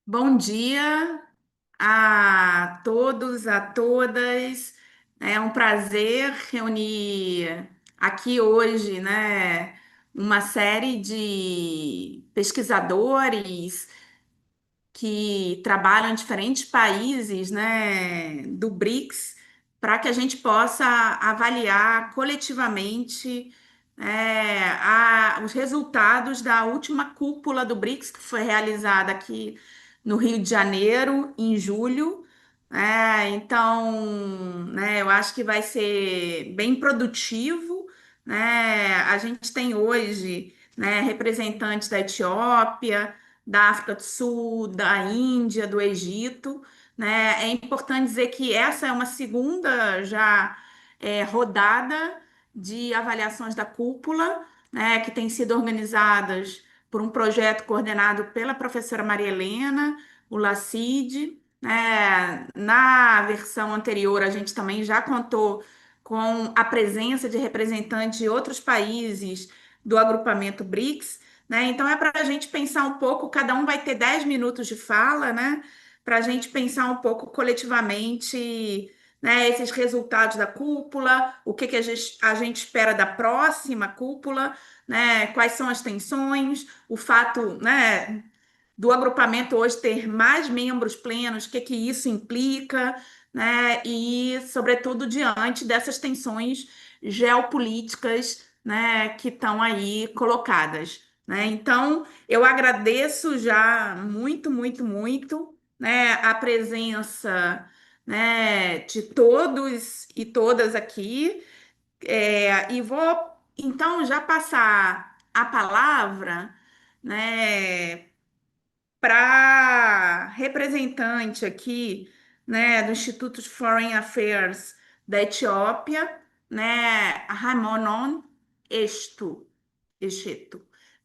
Bom dia a todos, a todas. É um prazer reunir aqui hoje, né, uma série de pesquisadores que trabalham em diferentes países, né, do BRICS, para que a gente possa avaliar coletivamente os resultados da última cúpula do BRICS, que foi realizada aqui no Rio de Janeiro, em julho. Então, né, eu acho que vai ser bem produtivo, né? A gente tem hoje, né, representantes da Etiópia, da África do Sul, da Índia, do Egito, né? É importante dizer que essa é uma segunda já rodada de avaliações da cúpula, né, que tem sido organizadas por um projeto coordenado pela professora Maria Helena, o LACID. Né? Na versão anterior, a gente também já contou com a presença de representantes de outros países do agrupamento BRICS, né? Então é para a gente pensar um pouco, cada um vai ter 10 minutos de fala, né? Para a gente pensar um pouco coletivamente, né, esses resultados da cúpula, o que a gente espera da próxima cúpula, né? Quais são as tensões, o fato, né, do agrupamento hoje ter mais membros plenos, o que que isso implica, né? E, sobretudo, diante dessas tensões geopolíticas, né, que estão aí colocadas, né? Então, eu agradeço já muito, muito, muito, né, a presença, né, de todos e todas aqui, e vou então já passar a palavra, né, para representante aqui, né, do Instituto de Foreign Affairs da Etiópia, né, Raimonon Eshtu.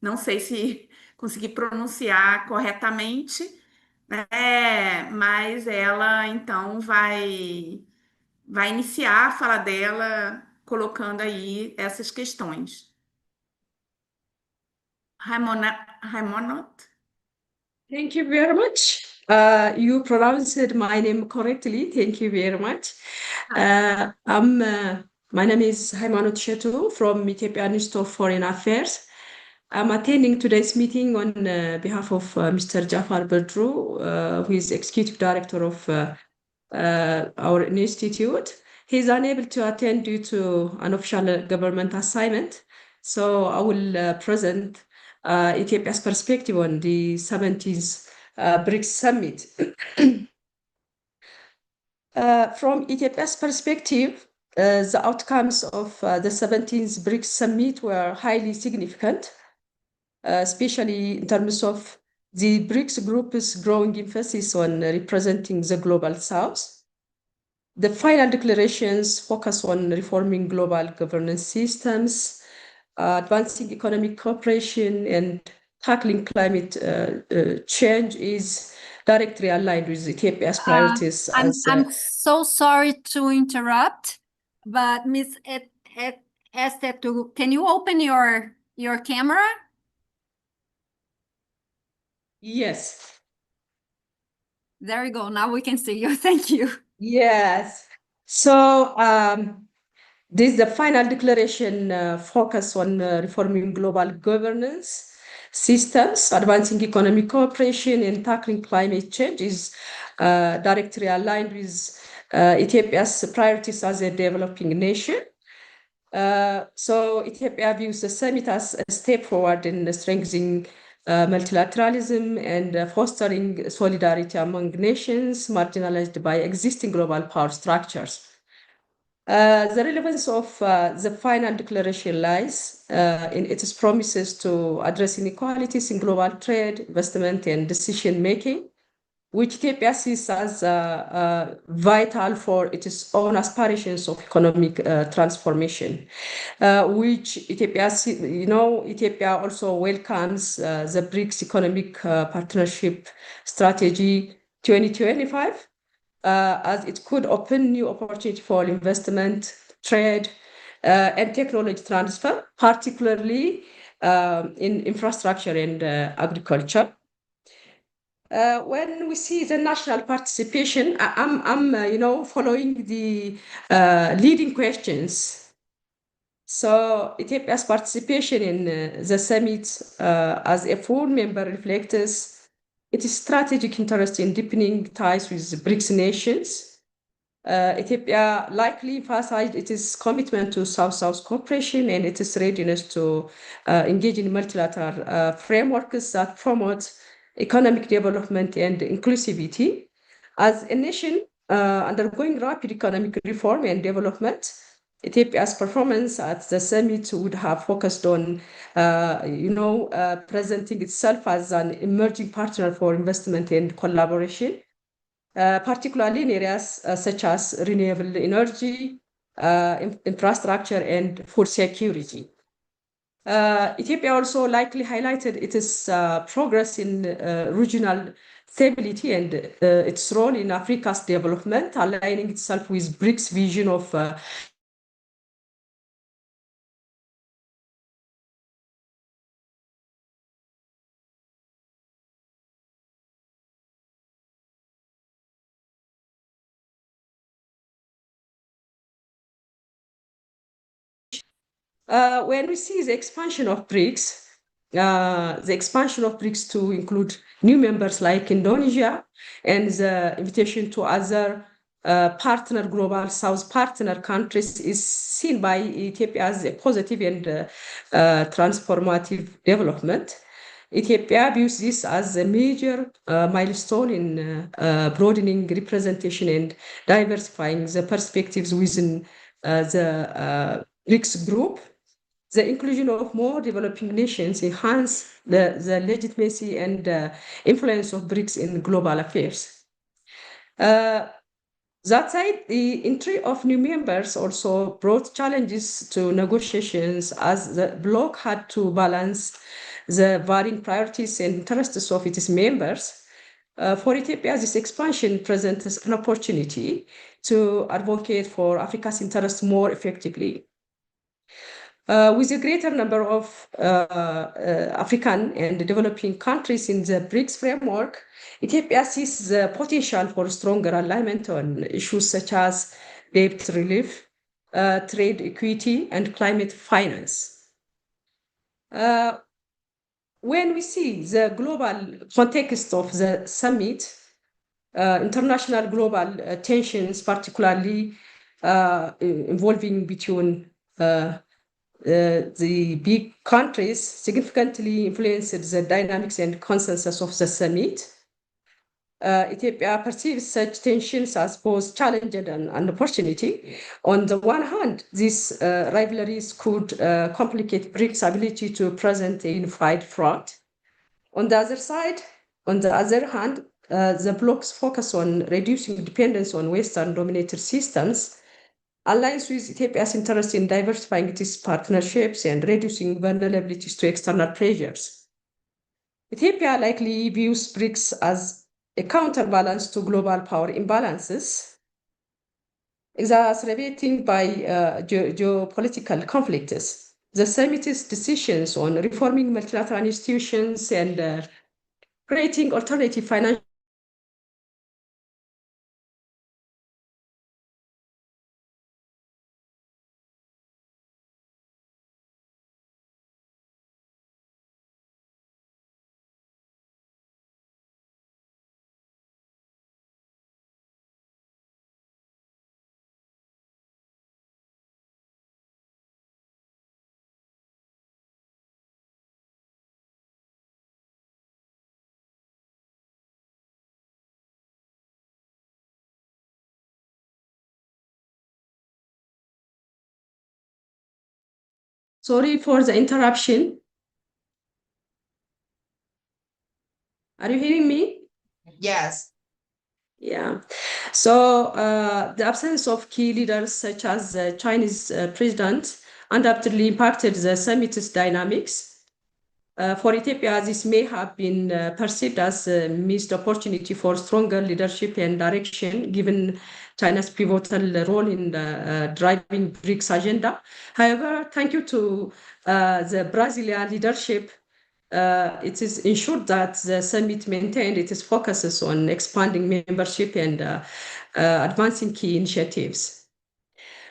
Não sei se consegui pronunciar corretamente, né, mas ela então vai iniciar a fala dela colocando aí essas questões. Raimonot? Thank you very much. You pronounced my name correctly. Thank you very much. My name is Haimanot Shetu from Ethiopian Institute of Foreign Affairs. I'm attending today's meeting on behalf of Mr. Jafar Bedru, who is Executive Director of our institute. He's unable to attend due to an official government assignment. So I will present Ethiopia's perspective on the 17th BRICS Summit. From Ethiopia's perspective, the outcomes of the 17th BRICS Summit were highly significant, especially in terms of the BRICS group's growing emphasis on representing the global south. The final declarations focus on reforming global governance systems, advancing economic cooperation, and tackling climate change is directly aligned with Ethiopia's Uh, priorities I'm as I'm so sorry to interrupt, but Miss Estetu, can you open your camera? yes, There you go. Now we can see you. Thank you. yes. So this is the final declaration focus on reforming global governance systems, advancing economic cooperation, and tackling climate change is directly aligned with Ethiopia's priorities as a developing nation. So Ethiopia views the summit as a step forward in strengthening multilateralism and fostering solidarity among nations marginalized by existing global power structures. The relevance of the final declaration lies in its promises to address inequalities in global trade, investment, and decision making, which Ethiopia sees as vital for its own aspirations of economic transformation, which Ethiopia also welcomes the BRICS Economic Partnership Strategy 2025, as it could open new opportunity for investment, trade, and technology transfer, particularly in infrastructure and agriculture. When we see the national participation, I'm following the leading questions. So Ethiopia's participation in the summit as a full member reflects its strategic interest in deepening ties with the BRICS nations. Ethiopia likely emphasized its commitment to South-South cooperation and its readiness to engage in multilateral frameworks that promote economic development and inclusivity. As a nation undergoing rapid economic reform and development, Ethiopia's performance at the summit would have focused on, presenting itself as an emerging partner for investment and collaboration, particularly in areas such as renewable energy, infrastructure, and food security. Ethiopia also likely highlighted its progress in regional stability and its role in Africa's development, aligning itself with BRICS' vision of when we see the expansion of BRICS, to include new members like Indonesia and the invitation to other global South partner countries is seen by Ethiopia as a positive and transformative development. Ethiopia views this as a major milestone in broadening representation and diversifying the perspectives within the BRICS group. The inclusion of more developing nations enhance the legitimacy and influence of BRICS in global affairs. That said, the entry of new members also brought challenges to negotiations as the bloc had to balance the varying priorities and interests of its members. For Ethiopia, this expansion presents an opportunity to advocate for Africa's interests more effectively. With a greater number of African and developing countries in the BRICS framework, Ethiopia sees the potential for stronger alignment on issues such as debt relief, trade equity, and climate finance. When we see the global context of the summit, international global tensions, particularly involving between the big countries, significantly influenced the dynamics and consensus of the summit. Ethiopia perceives such tensions as both challenge and an opportunity. On the one hand, these rivalries could complicate BRICS' ability to present a unified front. On the other hand, the bloc's focus on reducing dependence on Western-dominated systems aligns with Ethiopia's interest in diversifying its partnerships and reducing vulnerabilities to external pressures. Ethiopia likely views BRICS as a counterbalance to global power imbalances, exacerbating by geopolitical conflicts. The summit's decisions on reforming multilateral institutions and creating alternative financial Sorry for the interruption. Are you hearing me? Yes. Yeah. So the absence of key leaders such as the Chinese president undoubtedly impacted the summit's dynamics. For Ethiopia, this may have been perceived as a missed opportunity for stronger leadership and direction, given China's pivotal role in driving BRICS agenda. However, thank you to the Brazilian leadership it is ensured that the summit maintained its focuses on expanding membership and advancing key initiatives.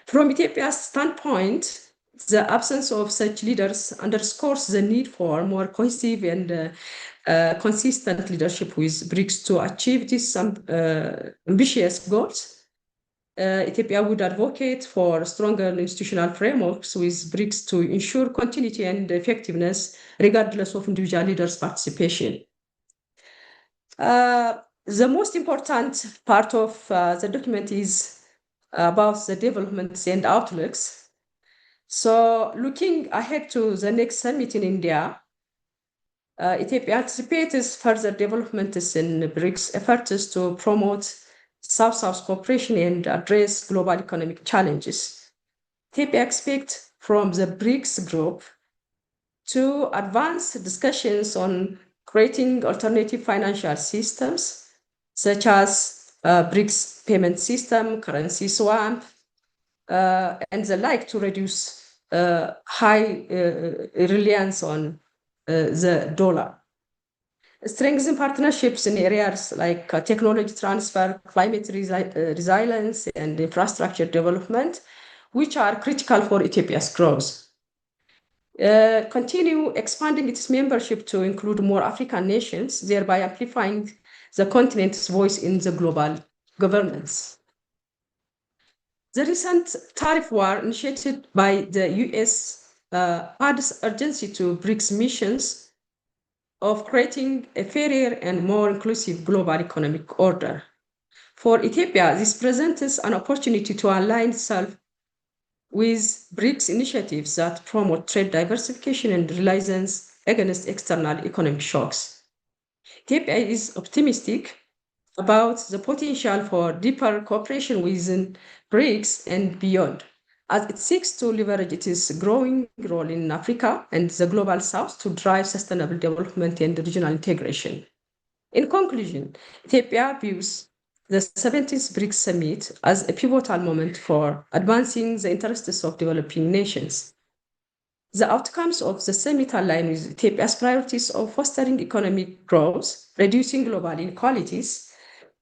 From Ethiopia's standpoint, the absence of such leaders underscores the need for more cohesive and consistent leadership with BRICS to achieve these ambitious goals. Ethiopia would advocate for stronger institutional frameworks with BRICS to ensure continuity and effectiveness, regardless of individual leaders' participation. The most important part of the document is about the developments and outlooks. So looking ahead to the next summit in India, Ethiopia anticipates further developments in BRICS efforts to promote South-South cooperation and address global economic challenges. Ethiopia expects from the BRICS group to advance discussions on creating alternative financial systems, such as BRICS payment system, currency swap, and the like, to reduce high reliance on the dollar. Strengthen partnerships in areas like technology transfer, climate resilience, and infrastructure development, which are critical for Ethiopia's growth. Continue expanding its membership to include more African nations, thereby amplifying the continent's voice in the global governance. The recent tariff war initiated by the US adds urgency to BRICS missions of creating a fairer and more inclusive global economic order. For Ethiopia, this presents an opportunity to align itself with BRICS initiatives that promote trade diversification and resilience against external economic shocks. Ethiopia is optimistic about the potential for deeper cooperation within BRICS and beyond, as it seeks to leverage its growing role in Africa and the global south to drive sustainable development and regional integration. In conclusion, Ethiopia views the 17th BRICS Summit as a pivotal moment for advancing the interests of developing nations. The outcomes of the summit align with Ethiopia's priorities of fostering economic growth, reducing global inequalities,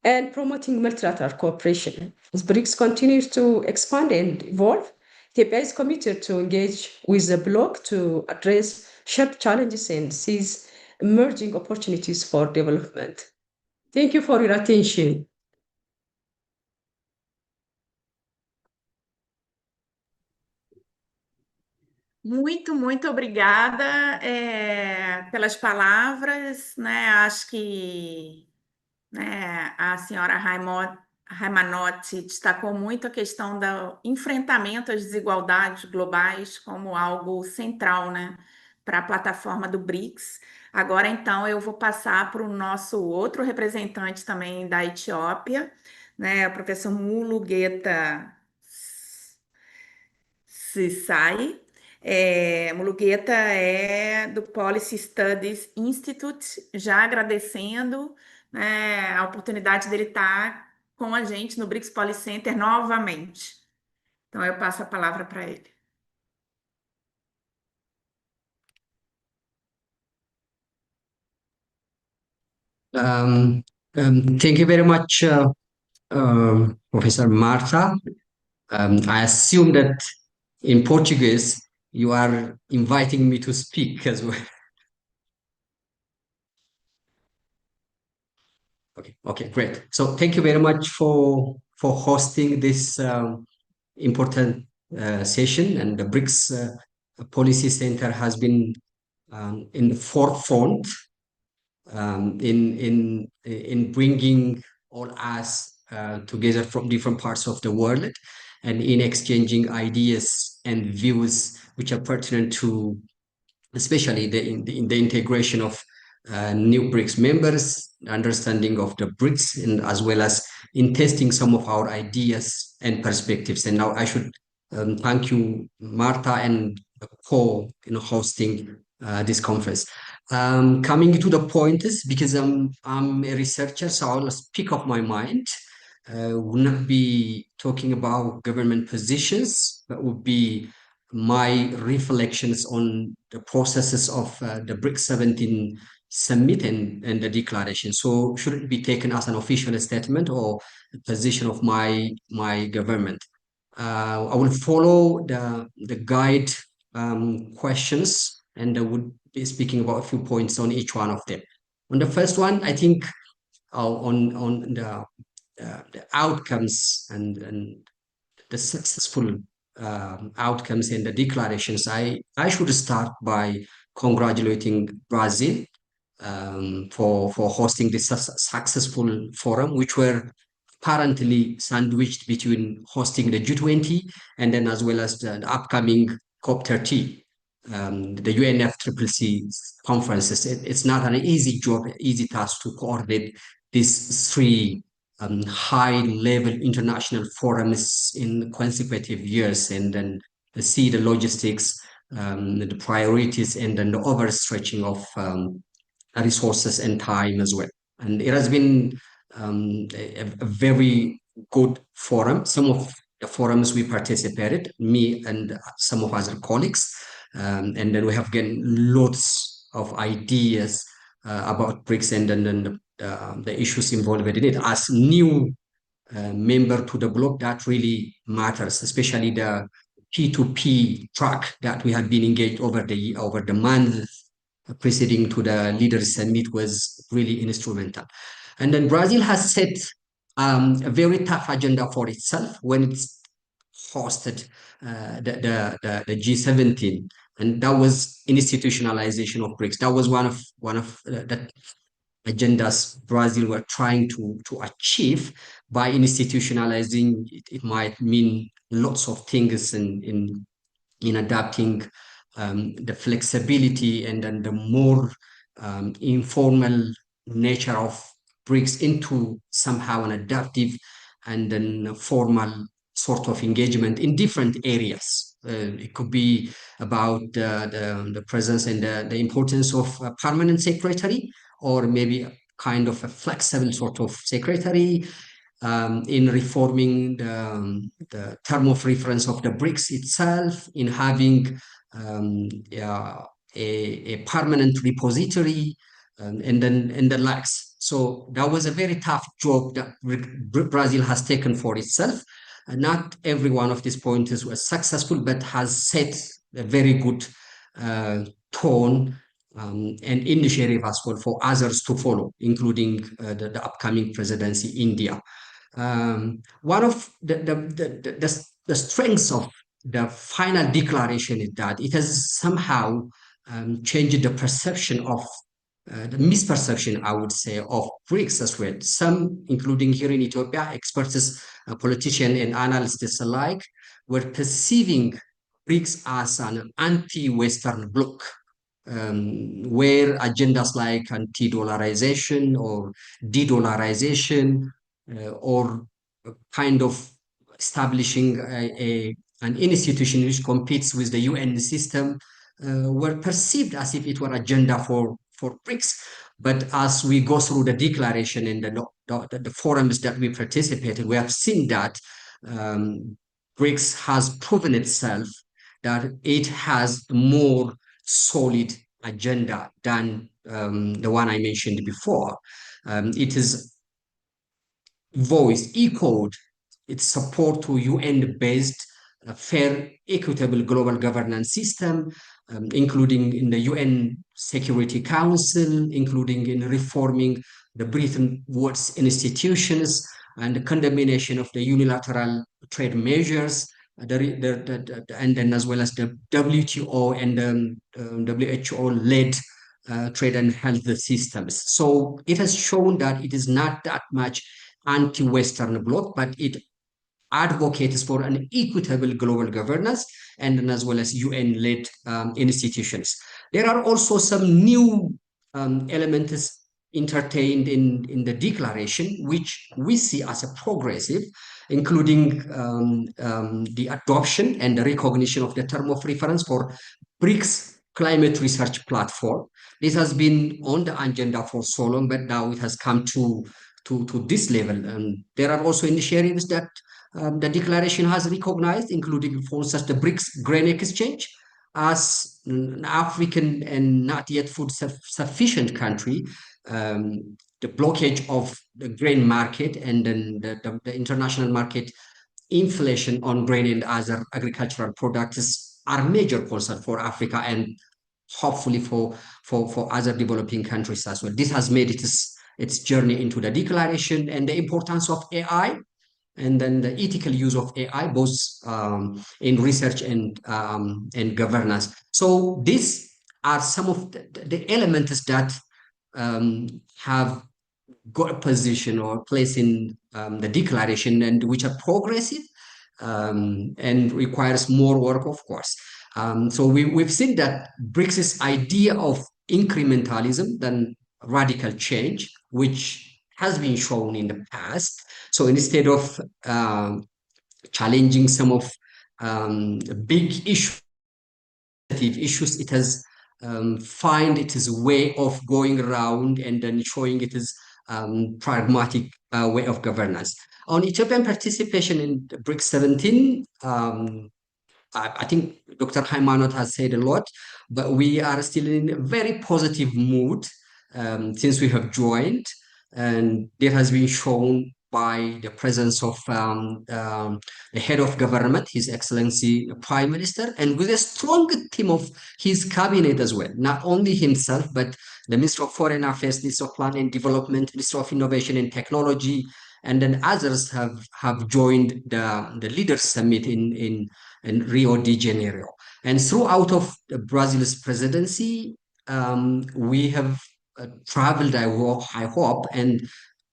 and promoting multilateral cooperation. As BRICS continues to expand and evolve, Ethiopia is committed to engage with the bloc to address shared challenges and seize emerging opportunities for development. Thank you for your attention. Muito obrigada pelas palavras, né? Acho que, né, a senhora Raimanotti destacou muito a questão do enfrentamento às desigualdades globais como algo central, né, para a plataforma do BRICS. Agora, então, eu vou passar para o nosso outro representante também da Etiópia, né, o professor Mulugeta Sisai. Mulugeta é do Policy Studies Institute, já agradecendo, né, a oportunidade dele estar com a gente no BRICS Policy Center novamente. Então, eu passo a palavra para ele. Thank you very much, Professor Martha. I assume that in Portuguese, you are inviting me to speak as well. Okay, great. So thank you very much for hosting this important session. And the BRICS Policy Center has been in the forefront in bringing all us together from different parts of the world and in exchanging ideas and views which are pertinent to especially in the integration of new BRICS members, understanding of the BRICS, and as well as in testing some of our ideas and perspectives. And now I should thank you, Martha, and for hosting this conference. Coming to the point is because I'm a researcher, so I'll speak of my mind. Will not be talking about government positions, but will be my reflections on the processes of the BRICS 17 summit and the declaration. So should it be taken as an official statement or a position of my government? I will follow the guide questions, and I would be speaking about a few points on each one of them. On the first one, I think on the outcomes and the successful outcomes in the declarations, I should start by congratulating Brazil for hosting this successful forum, which were apparently sandwiched between hosting the G20 and then as well as the upcoming COP30, the UNFCCC conferences. It's not an easy job, easy task to coordinate these three high-level international forums in consecutive years, and then see the logistics, the priorities, and then the overstretching of resources and time as well. And it has been a very good forum. Some of the forums we participated, me and some of other colleagues, and then we have gotten lots of ideas about BRICS and then the issues involved in it. As new member to the bloc, that really matters, especially the P2P track that we have been engaged over the month preceding to the leaders summit was really instrumental. And then Brazil has set a very tough agenda for itself when it's hosted the G17, and that was institutionalization of BRICS. That was one of the agendas Brazil were trying to achieve by institutionalizing. It might mean lots of things in adapting the flexibility and then the more informal nature of BRICS into somehow an adaptive and then formal sort of engagement in different areas. It could be about the presence and the importance of a permanent secretary, or maybe a kind of a flexible sort of secretary, in reforming the term of reference of the BRICS itself, in having a permanent repository, and the likes. So that was a very tough job that Brazil has taken for itself. Not every one of these pointers was successful, but has set a very good tone and initiative as well for others to follow, including the upcoming presidency, India. One of the strengths of the final declaration is that it has somehow changed the perception of the misperception, I would say, of BRICS as well. Some, including here in Ethiopia, experts, politicians, and analysts alike, were perceiving BRICS as an anti-Western bloc, where agendas like anti-dollarization or de-dollarization, or kind of establishing an institution which competes with the UN system, were perceived as if it were agenda for BRICS. But as we go through the declaration and the forums that we participated, we have seen that BRICS has proven itself that it has more solid agenda than the one I mentioned before. It is voiced, echoed its support to UN-based fair, equitable global governance system, including in the UN Security Council, including in reforming the Bretton Woods institutions and the condemnation of the unilateral trade measures, and then as well as the WTO and WHO-led trade and health systems. So it has shown that it is not that much anti-Western bloc, but it advocates for an equitable global governance and then as well as UN-led institutions. There are also some new elements entertained in the declaration, which we see as a progressive, including the adoption and the recognition of the term of reference for BRICS Climate Research Platform. This has been on the agenda for so long, but now it has come to this level. And there are also initiatives that The declaration has recognized, including, for instance, the BRICS grain exchange as an African and not yet food sufficient country. The blockage of the grain market and then the international market inflation on grain and other agricultural products are major concern for Africa and hopefully for other developing countries as well. This has made its journey into the declaration and the importance of AI and then the ethical use of AI, both in research and governance. So these are some of the elements that have got a position or place in the declaration and which are progressive and requires more work, of course. So we've seen that BRICS' idea of incrementalism than radical change, which has been shown in the past. So instead of challenging some of big issues, it has find its way of going around and then showing it is pragmatic way of governance. On Ethiopian participation in BRICS 17, I think Dr. Haimanot has said a lot, but we are still in a very positive mood since we have joined, and that has been shown by the presence of the head of government, His Excellency the Prime Minister, and with a strong team of his cabinet as well. Not only himself, but the Minister of Foreign Affairs, Minister of Plan and Development, Minister of Innovation and Technology, and then others have joined the Leaders Summit in Rio de Janeiro. And throughout of Brazil's presidency, we have traveled, I hope, and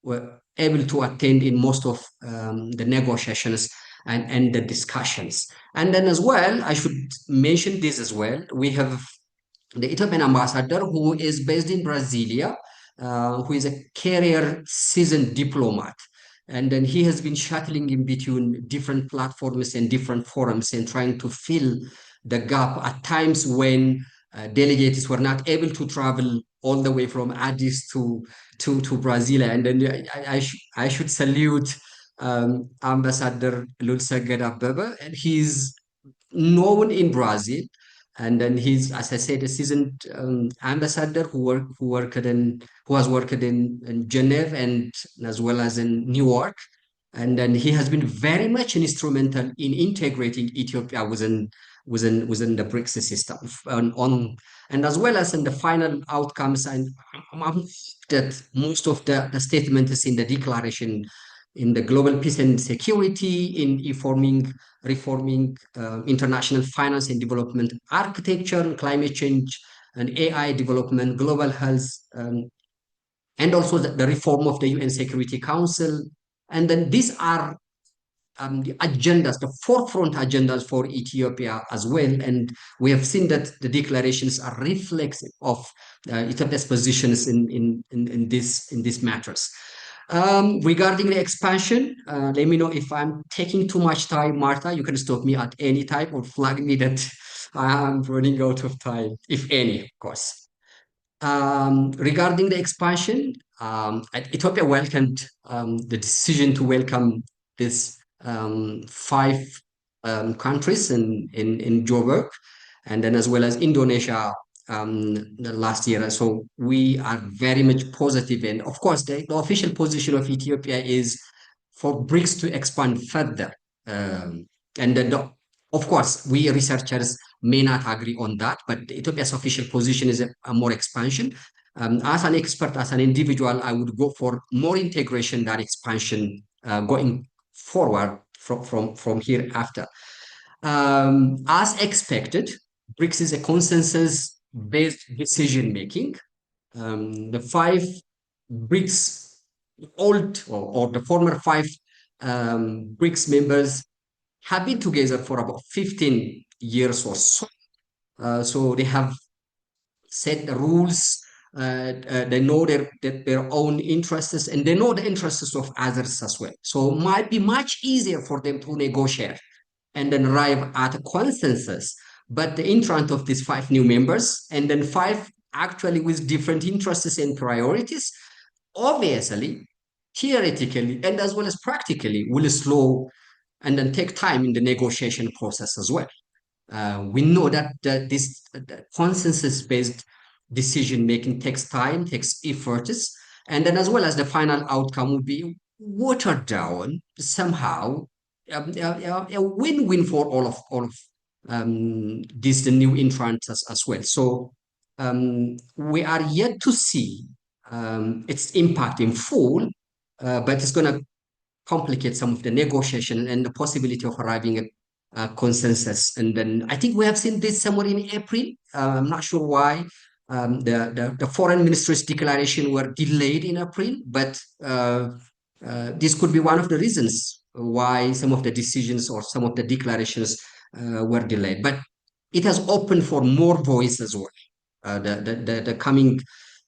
were able to attend in most of the negotiations and the discussions. And then as well, I should mention this as well, we have the Ethiopian ambassador who is based in Brasilia, who is a career seasoned diplomat. And then he has been shuttling in between different platforms and different forums and trying to fill the gap at times when delegates were not able to travel all the way from Addis to Brazil. And then I should salute Ambassador Olusegun Abebe, and he's known in Brazil. And then he's, as I said, a seasoned ambassador who has worked in Geneva and as well as in New York. And then he has been very much instrumental in integrating Ethiopia within the BRICS system. And as well as in the final outcomes, and that most of the statements in the declaration in the global peace and security, in reforming international finance and development architecture, climate change and AI development, global health, and also the reform of the UN Security Council. And then these are the agendas, the forefront agendas for Ethiopia as well. And we have seen that the declarations are reflexive of Ethiopia's positions in these matters. Regarding the expansion, let me know if I'm taking too much time, Martha. You can stop me at any time or flag me that I'm running out of time, if any, of course. Regarding the expansion, Ethiopia welcomed the decision to welcome this 5 countries in Joburg, and then as well as Indonesia the last year. So we are very much positive. And of course, the official position of Ethiopia is for BRICS to expand further. And then, of course, we researchers may not agree on that, but Ethiopia's official position is a more expansion. As an expert, as an individual, I would go for more integration than expansion going forward from here after. As expected, BRICS is a consensus-based decision-making. The 5 BRICS, old or the former 5 BRICS members have been together for about 15 years or so. So they have set the rules. They know their own interests, and they know the interests of others as well. So it might be much easier for them to negotiate and then arrive at a consensus. But the entrant of these 5 new members, and then 5 actually with different interests and priorities, obviously, theoretically, and as well as practically, will slow and then take time in the negotiation process as well. We know that this consensus-based decision-making takes time, takes efforts, and then as well as the final outcome will be watered down somehow, a win-win for all of these the new entrants as well. So we are yet to see its impact in full, but it's going to complicate some of the negotiation and the possibility of arriving at consensus. And then I think we have seen this somewhere in April. I'm not sure why the foreign minister's declaration were delayed in April, but this could be one of the reasons why some of the decisions or some of the declarations were delayed. But it has opened for more voice as well. The coming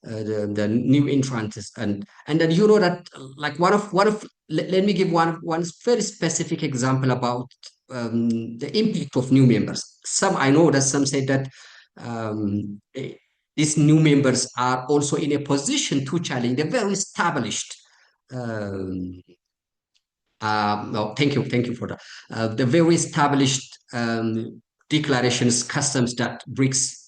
the new entrants and then you know that like let me give one very specific example about the impact of new members. Some I know that some say that these new members are also in a position to challenge the very established no, thank you for that. The very established declarations, customs that BRICS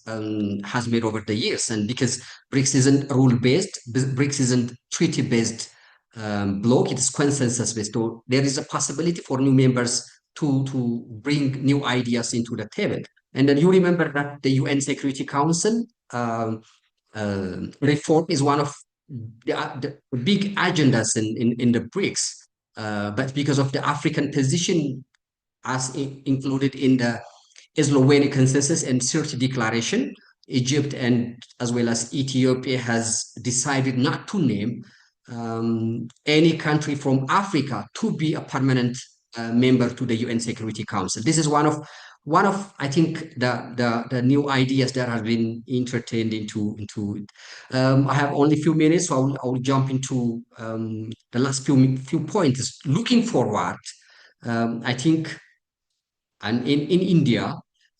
has made over the years, and because BRICS isn't rule-based, BRICS isn't treaty-based bloc, it is consensus-based. So there is a possibility for new members to bring new ideas into the table. And then you remember that the UN Security Council reform is one of the big agendas in the BRICS. But because of the African position as included in the Slovenia Consensus and Sirte Declaration, Egypt and as well as Ethiopia has decided not to name any country from Africa to be a permanent member to the UN Security Council. This is one of I think the new ideas that have been entertained into it. I have only a few minutes, so I'll jump into the last few points. Looking forward, I think, and in India,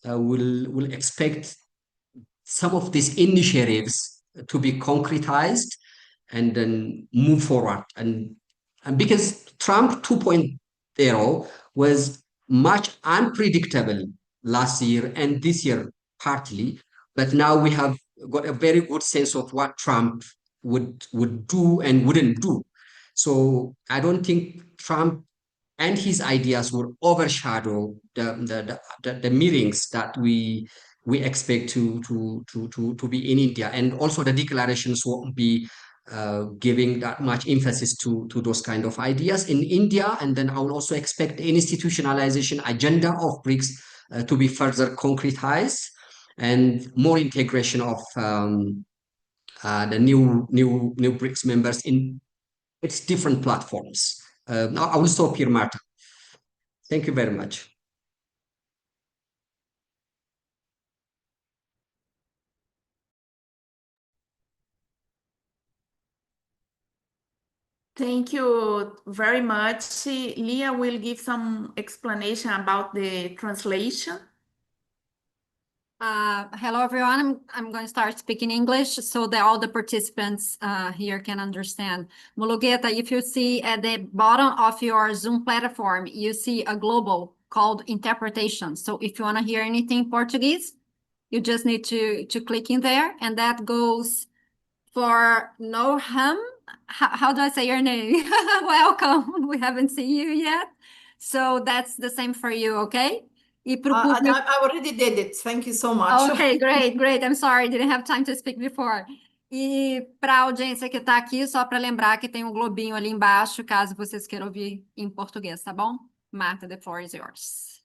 will expect some of these initiatives to be concretized and then move forward. And because Trump 2.0 was much unpredictable last year and this year partly, but now we have got a very good sense of what Trump would do and wouldn't do. So I don't think Trump and his ideas will overshadow the meetings that we expect to be in India, and also the declarations won't be giving that much emphasis to those kind of ideas in India. And then I will also expect the institutionalization agenda of BRICS to be further concretized and more integration of the new BRICS members in its different platforms. Now I will stop here, Marta. Thank you very much. Thank you very much. Leah will give some explanation about the translation. Hello, everyone. I'm going to start speaking English so that all the participants here can understand. Mulugeta, if you see at the bottom of your Zoom platform, you see a global called interpretation. So if you want to hear anything in Portuguese, you just need to click in there, and that goes for Noham. How do I say your name? Welcome. We haven't seen you yet. So that's the same for you, okay? I already did it. Thank you so much. Okay, great. I'm sorry, didn't have time to speak before. E para a audiência que está aqui, só para lembrar que tem um globinho ali embaixo, caso vocês queiram ouvir em português, tá bom? Marta, the floor is yours.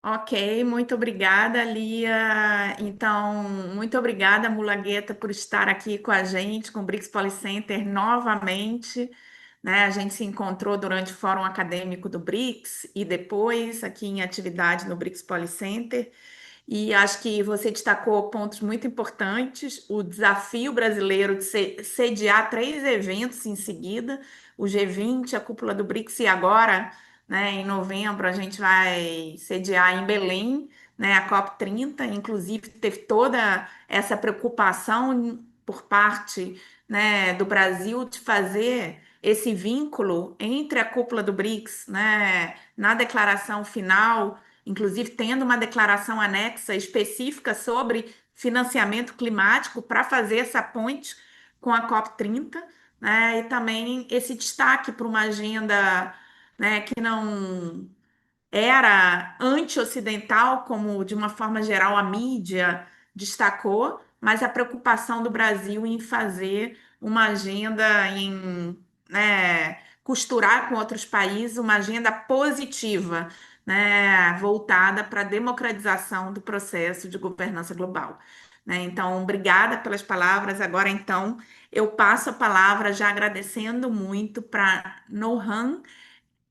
Ok, muito obrigada, Lia. Então, muito obrigada, Mulagueta, por estar aqui com a gente, com o BRICS Policenter novamente. Né? A gente se encontrou durante o Fórum Acadêmico do BRICS e depois aqui em atividade no BRICS Policenter. E acho que você destacou pontos muito importantes, o desafio brasileiro de sediar 3 eventos em seguida, o G20, a cúpula do BRICS e agora, né, em novembro, a gente vai sediar em Belém, né, a COP30, inclusive teve toda essa preocupação por parte, né, do Brasil de fazer esse vínculo entre a cúpula do BRICS, né, na declaração final, inclusive tendo uma declaração anexa específica sobre financiamento climático para fazer essa ponte com a COP30, né, e também esse destaque para uma agenda, né, que não era anti-ocidental, como de uma forma geral a mídia destacou, mas a preocupação do Brasil em fazer uma agenda, em, né, costurar com outros países uma agenda positiva, né, voltada para a democratização do processo de governança global. Né? Então, obrigada pelas palavras. Agora, então, eu passo a palavra já agradecendo muito para Nohan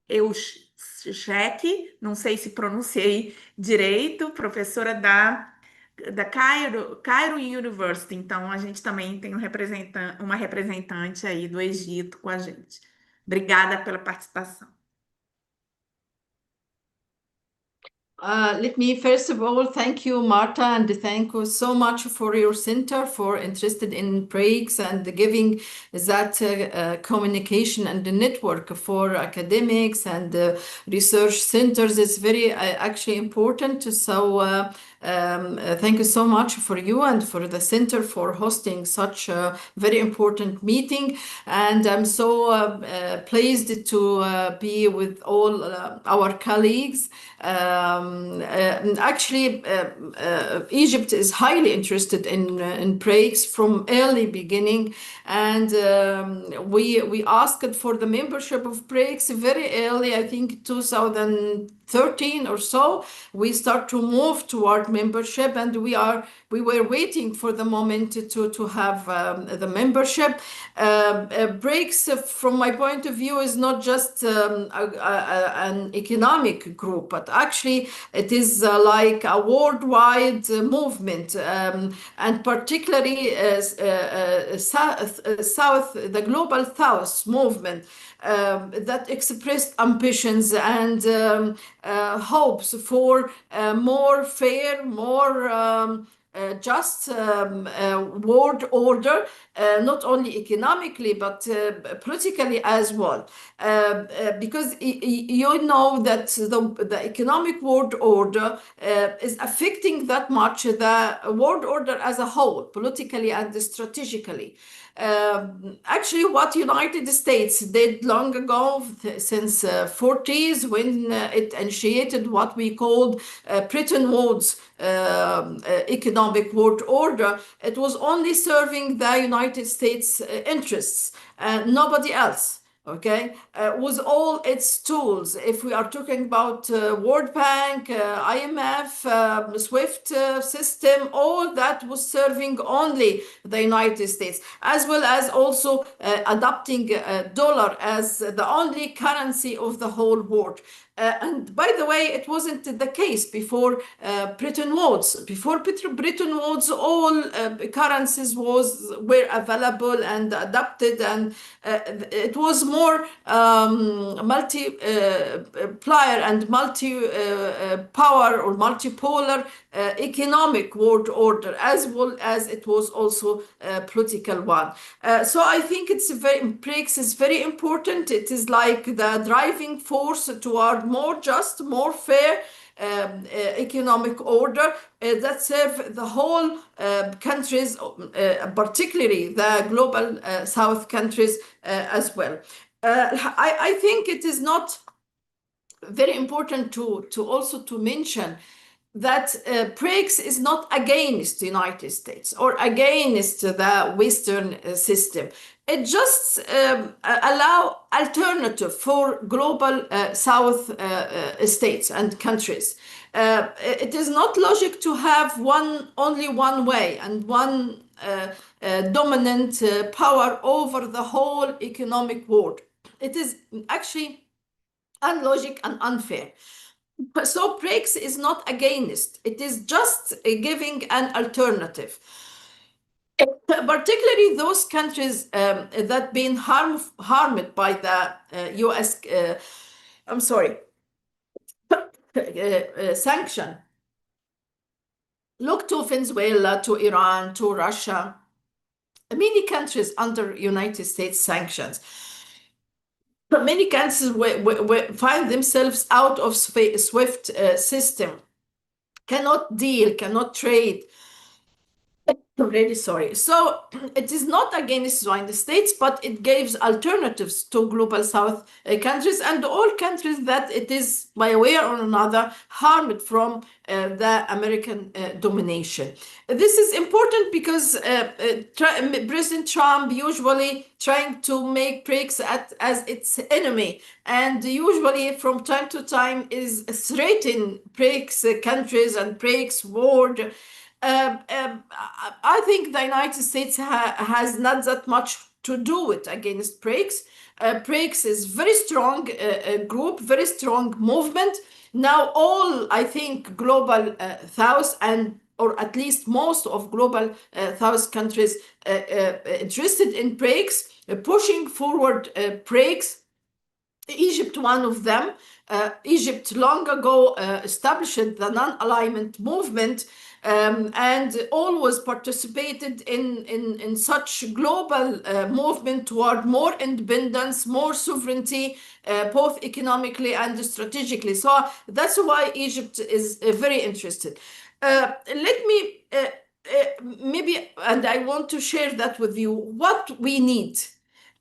Euschek, não sei se pronunciei direito, professora da Cairo University. Então, a gente também tem uma representante aí do Egito com a gente. Obrigada pela participação. Let me first of all thank you, Marta, and thank you so much for your center for interested in BRICS and giving that communication and the network for academics and research centers is very actually important. So thank you so much for you and for the center for hosting such a very important meeting. And I'm so pleased to be with all our colleagues. Actually, Egypt is highly interested in BRICS from early beginning, and we asked for the membership of BRICS very early. I think 2013 or so. We start to move toward membership, and we were waiting for the moment to have the membership. BRICS, from my point of view, is not just an economic group, but actually it is like a worldwide movement, and particularly the global South movement that expressed ambitions and hopes for more fair, more just world order, not only economically but politically as well, because you know that the economic world order is affecting that much the world order as a whole, politically and strategically. Actually, what United States did long ago, since 40s, when it initiated what we called Bretton Woods economic world order, it was only serving the United States interests, nobody else. Okay, with all its tools, if we are talking about World Bank, IMF, SWIFT system, all that was serving only the United States, as well as also adopting dollar as the only currency of the whole world. And by the way, it wasn't the case before Bretton Woods. Before Bretton Woods, all currencies were available and adopted, and it was more multiplier and multi-power or multipolar economic world order, as well as it was also a political one. So I think BRICS is very important. It is like the driving force toward more just, more fair economic order that serve the whole countries, particularly the global South countries as well. I think it is not very important to also to mention that BRICS is not against the United States or against the Western system. It just allow alternative for global South states and countries. It is not logic to have only one way and one dominant power over the whole economic world. It is actually unlogic and unfair. So BRICS is not against, it is just giving an alternative. Particularly those countries that been harmed by the US, sanction. Look to Venezuela, to Iran, to Russia, many countries under United States sanctions. Many countries find themselves out of SWIFT system, cannot deal, cannot trade. I'm really sorry. So it is not against the United States, but it gives alternatives to global South countries and all countries that it is, by way or another, harmed from the American domination. This is important because President Trump usually trying to make BRICS as its enemy, and usually from time to time is threatening BRICS countries and BRICS world. I think the United States has not that much to do with against BRICS. BRICS is very strong group, very strong movement. Now all, I think, global South and or at least most of global South countries interested in BRICS, pushing forward BRICS. Egypt, one of them. Egypt long ago established the non-alignment movement and always participated in such global movement toward more independence, more sovereignty, both economically and strategically. So that's why Egypt is very interested. Let me maybe, and I want to share that with you, what we need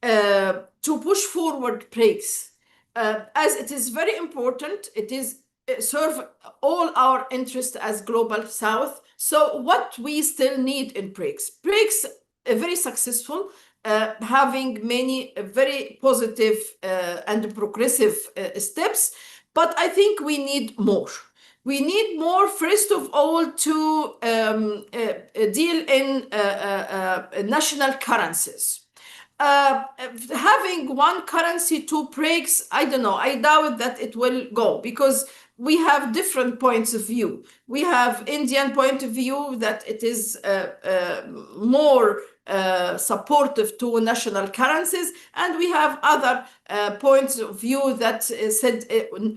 to push forward BRICS. As it is very important, it is serve all our interests as global South. So what we still need in BRICS? BRICS very successful, having many very positive and progressive steps, but I think we need more. We need more, first of all, to deal in national currencies. Having one currency, two BRICS, I don't know. I doubt that it will go because we have different points of view. We have Indian point of view that it is more supportive to national currencies, and we have other points of view that said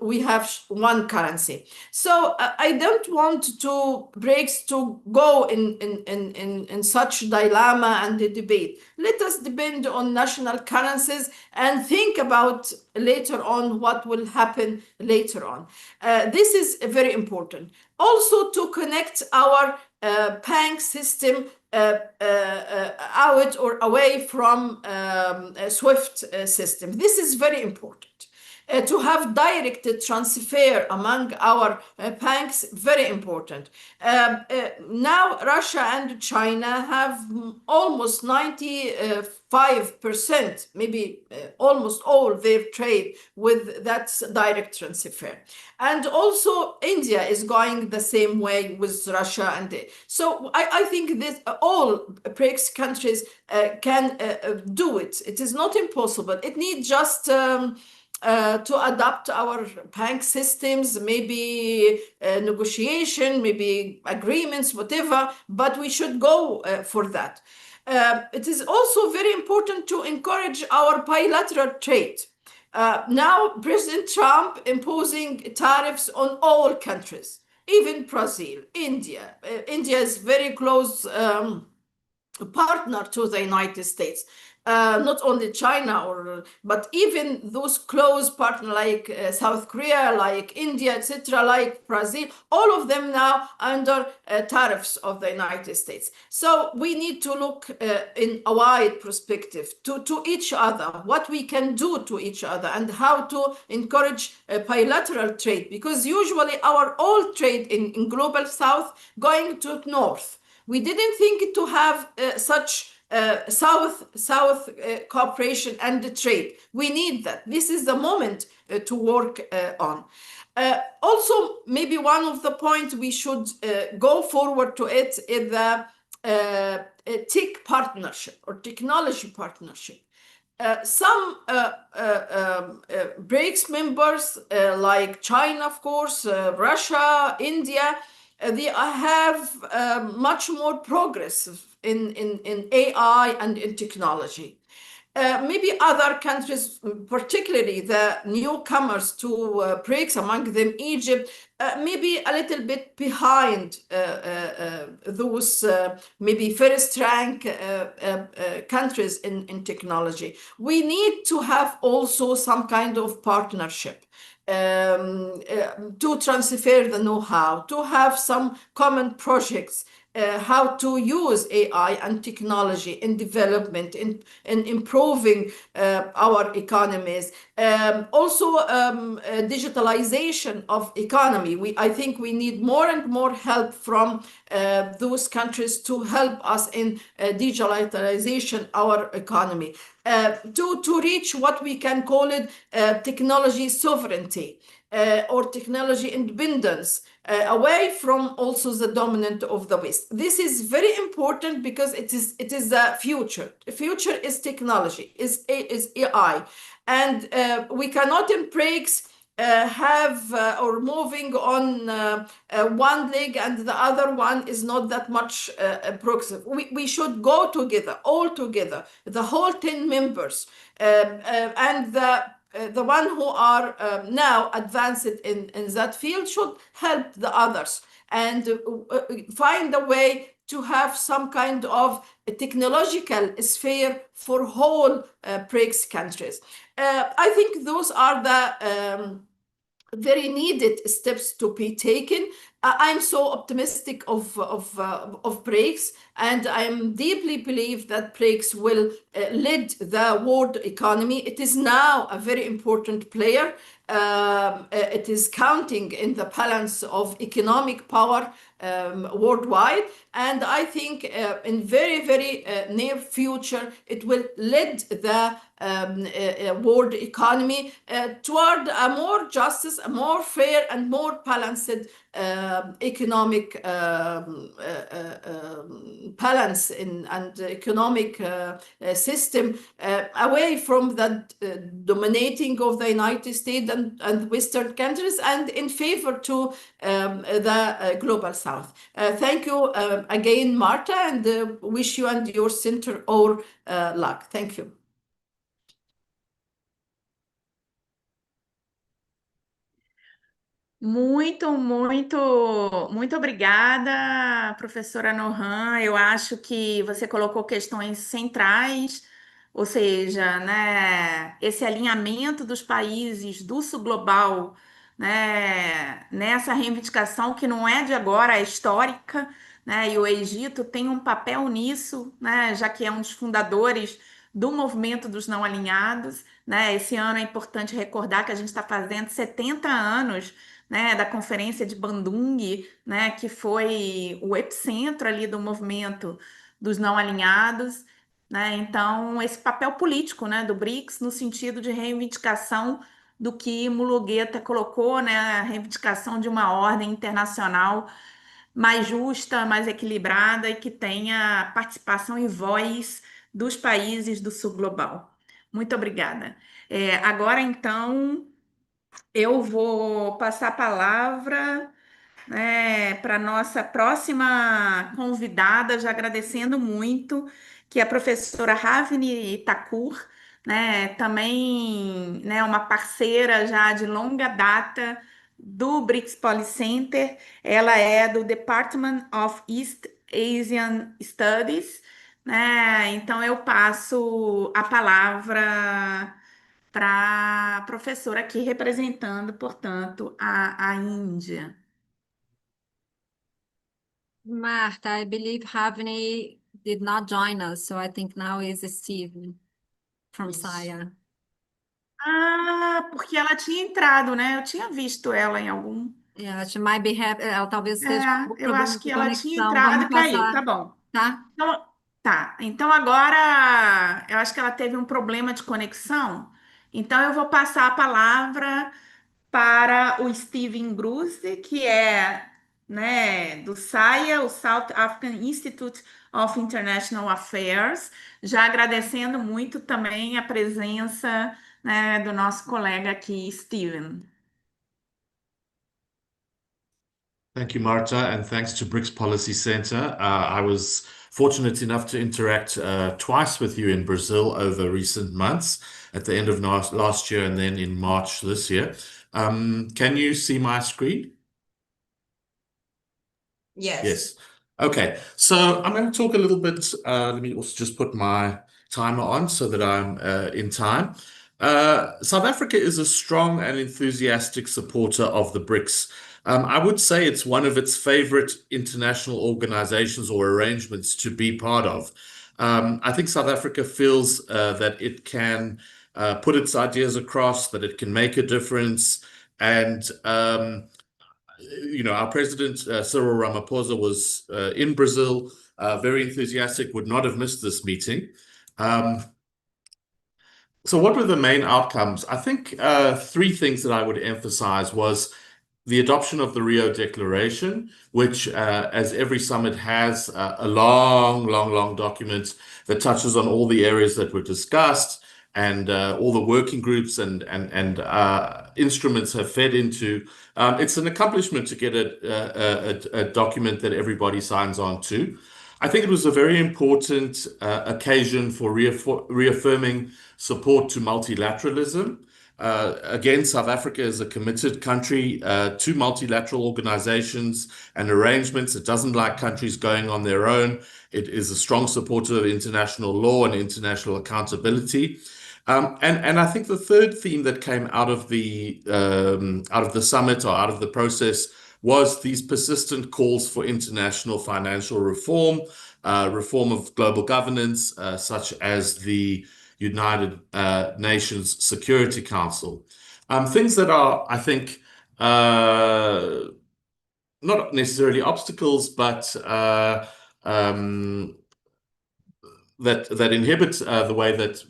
we have one currency. So I don't want to BRICS to go in such dilemma and debate. Let us depend on national currencies and think about later on what will happen later on. This is very important. Also to connect our bank system out or away from a SWIFT system. This is very important. To have direct transfer among our banks, very important. Now Russia and China have almost 95%, maybe almost all their trade with that direct transfer. And also India is going the same way with Russia. And so I think that all BRICS countries can do it. It is not impossible. It needs just to adapt our bank systems, maybe negotiation, maybe agreements, whatever, but we should go for that. It is also very important to encourage our bilateral trade. Now, President Trump imposing tariffs on all countries, even Brazil, India. India is very close partner to the United States. Not only China, but even those close partners like South Korea, like India, etc., like Brazil, all of them now under tariffs of the United States. So we need to look in a wide perspective to each other, what we can do to each other and how to encourage bilateral trade, because usually our old trade in global South going to North. We didn't think to have such South cooperation and trade. We need that. This is the moment to work on. Also, maybe one of the points we should go forward to it is the tech partnership or technology partnership. Some BRICS members like China, of course, Russia, India, they have much more progress in AI and in technology. Maybe other countries, particularly the newcomers to BRICS, among them Egypt, maybe a little bit behind those maybe first rank countries in technology. We need to have also some kind of partnership to transfer the know-how, to have some common projects, how to use AI and technology in development, in improving our economies. Also, digitalization of economy. I think we need more and more help from those countries to help us in digitalization our economy. To reach what we can call it technology sovereignty or technology independence, away from also the dominant of the West. This is very important because it is the future. The future is technology, is AI, and we cannot in BRICS have or moving on one leg and the other one is not that much progressive. We should go together, all together, the whole 10 members, and the one who are now advanced in that field should help the others and find a way to have some kind of technological sphere for whole BRICS countries. I think those are the very needed steps to be taken. I'm so optimistic of BRICS, and I deeply believe that BRICS will lead the world economy. It is now a very important player. It is counting in the balance of economic power worldwide, and I think in very, very near future, it will lead the world economy toward a more justice, a more fair and more balanced economic balance and economic system, away from the dominating of the United States and Western countries, and in favor to the global South. Thank you again, Marta, and wish you and your center all luck. Thank you. Muito obrigada, professora Nohan. Eu acho que você colocou questões centrais, ou seja, né, esse alinhamento dos países do sul global, né, nessa reivindicação que não é de agora, é histórica, né, e o Egito tem um papel nisso, né, já que é um dos fundadores do movimento dos não alinhados, né? Esse ano é importante recordar que a gente está fazendo 70 anos, né, da Conferência de Bandung, né, que foi o epicentro ali do movimento dos não alinhados, né? Então, esse papel político, né, do BRICS no sentido de reivindicação do que Mulugueta colocou, né, a reivindicação de uma ordem internacional mais justa, mais equilibrada e que tenha participação e voz dos países do sul global. Muito obrigada. Agora, então, eu vou passar a palavra, né, para a nossa próxima convidada, já agradecendo muito, que é a professora Ravni Thakur, né, também, né, uma parceira já de longa data do BRICS Policy Center. Ela é do Department of East Asian Studies, né? Então eu passo a palavra para a professora aqui representando, portanto, a Índia. Marta, I believe Havni did not join us, so I think now is Steve from Saya. Ah, porque ela tinha entrado, né? Eu tinha visto ela em algum. Yeah, she might be ela talvez esteja com algum Eu problema acho de que ela tinha conexão. entrado Vamos e caiu. Tá passar, bom. tá? Então, tá. Então agora eu acho que ela teve um problema de conexão. Então eu vou passar a palavra para o Steven Bruce, que é, né, do SAIA, o South African Institute of International Affairs, já agradecendo muito também a presença, né, do nosso colega aqui, Steven. Thank you, Marta, and thanks to BRICS Policy Center. I was fortunate enough to interact twice with you in Brazil over recent months, at the end of last year and then in March this year. Can you see my screen? Yes. Yes. Okay. So I'm going to talk a little bit. Let me also just put my timer on so that I'm in time. South Africa is a strong and enthusiastic supporter of the BRICS. I would say it's one of its favorite international organizations or arrangements to be part of. I think South Africa feels that it can put its ideas across, that it can make a difference. And our president, Cyril Ramaphosa, was in Brazil, very enthusiastic, would not have missed this meeting. So what were the main outcomes? I think three things that I would emphasize was the adoption of the Rio Declaration, which, as every summit has, a long document that touches on all the areas that were discussed, and all the working groups and instruments have fed into. It's an accomplishment to get a document that everybody signs on to. I think it was a very important occasion for reaffirming support to multilateralism. Again, South Africa is a committed country to multilateral organizations and arrangements. It doesn't like countries going on their own. It is a strong supporter of international law and international accountability. And I think the third theme that came out of the summit, or out of the process, was these persistent calls for international financial reform, reform of global governance, such as the United Nations Security Council. Things that are, I think, not necessarily obstacles, but that inhibits the way that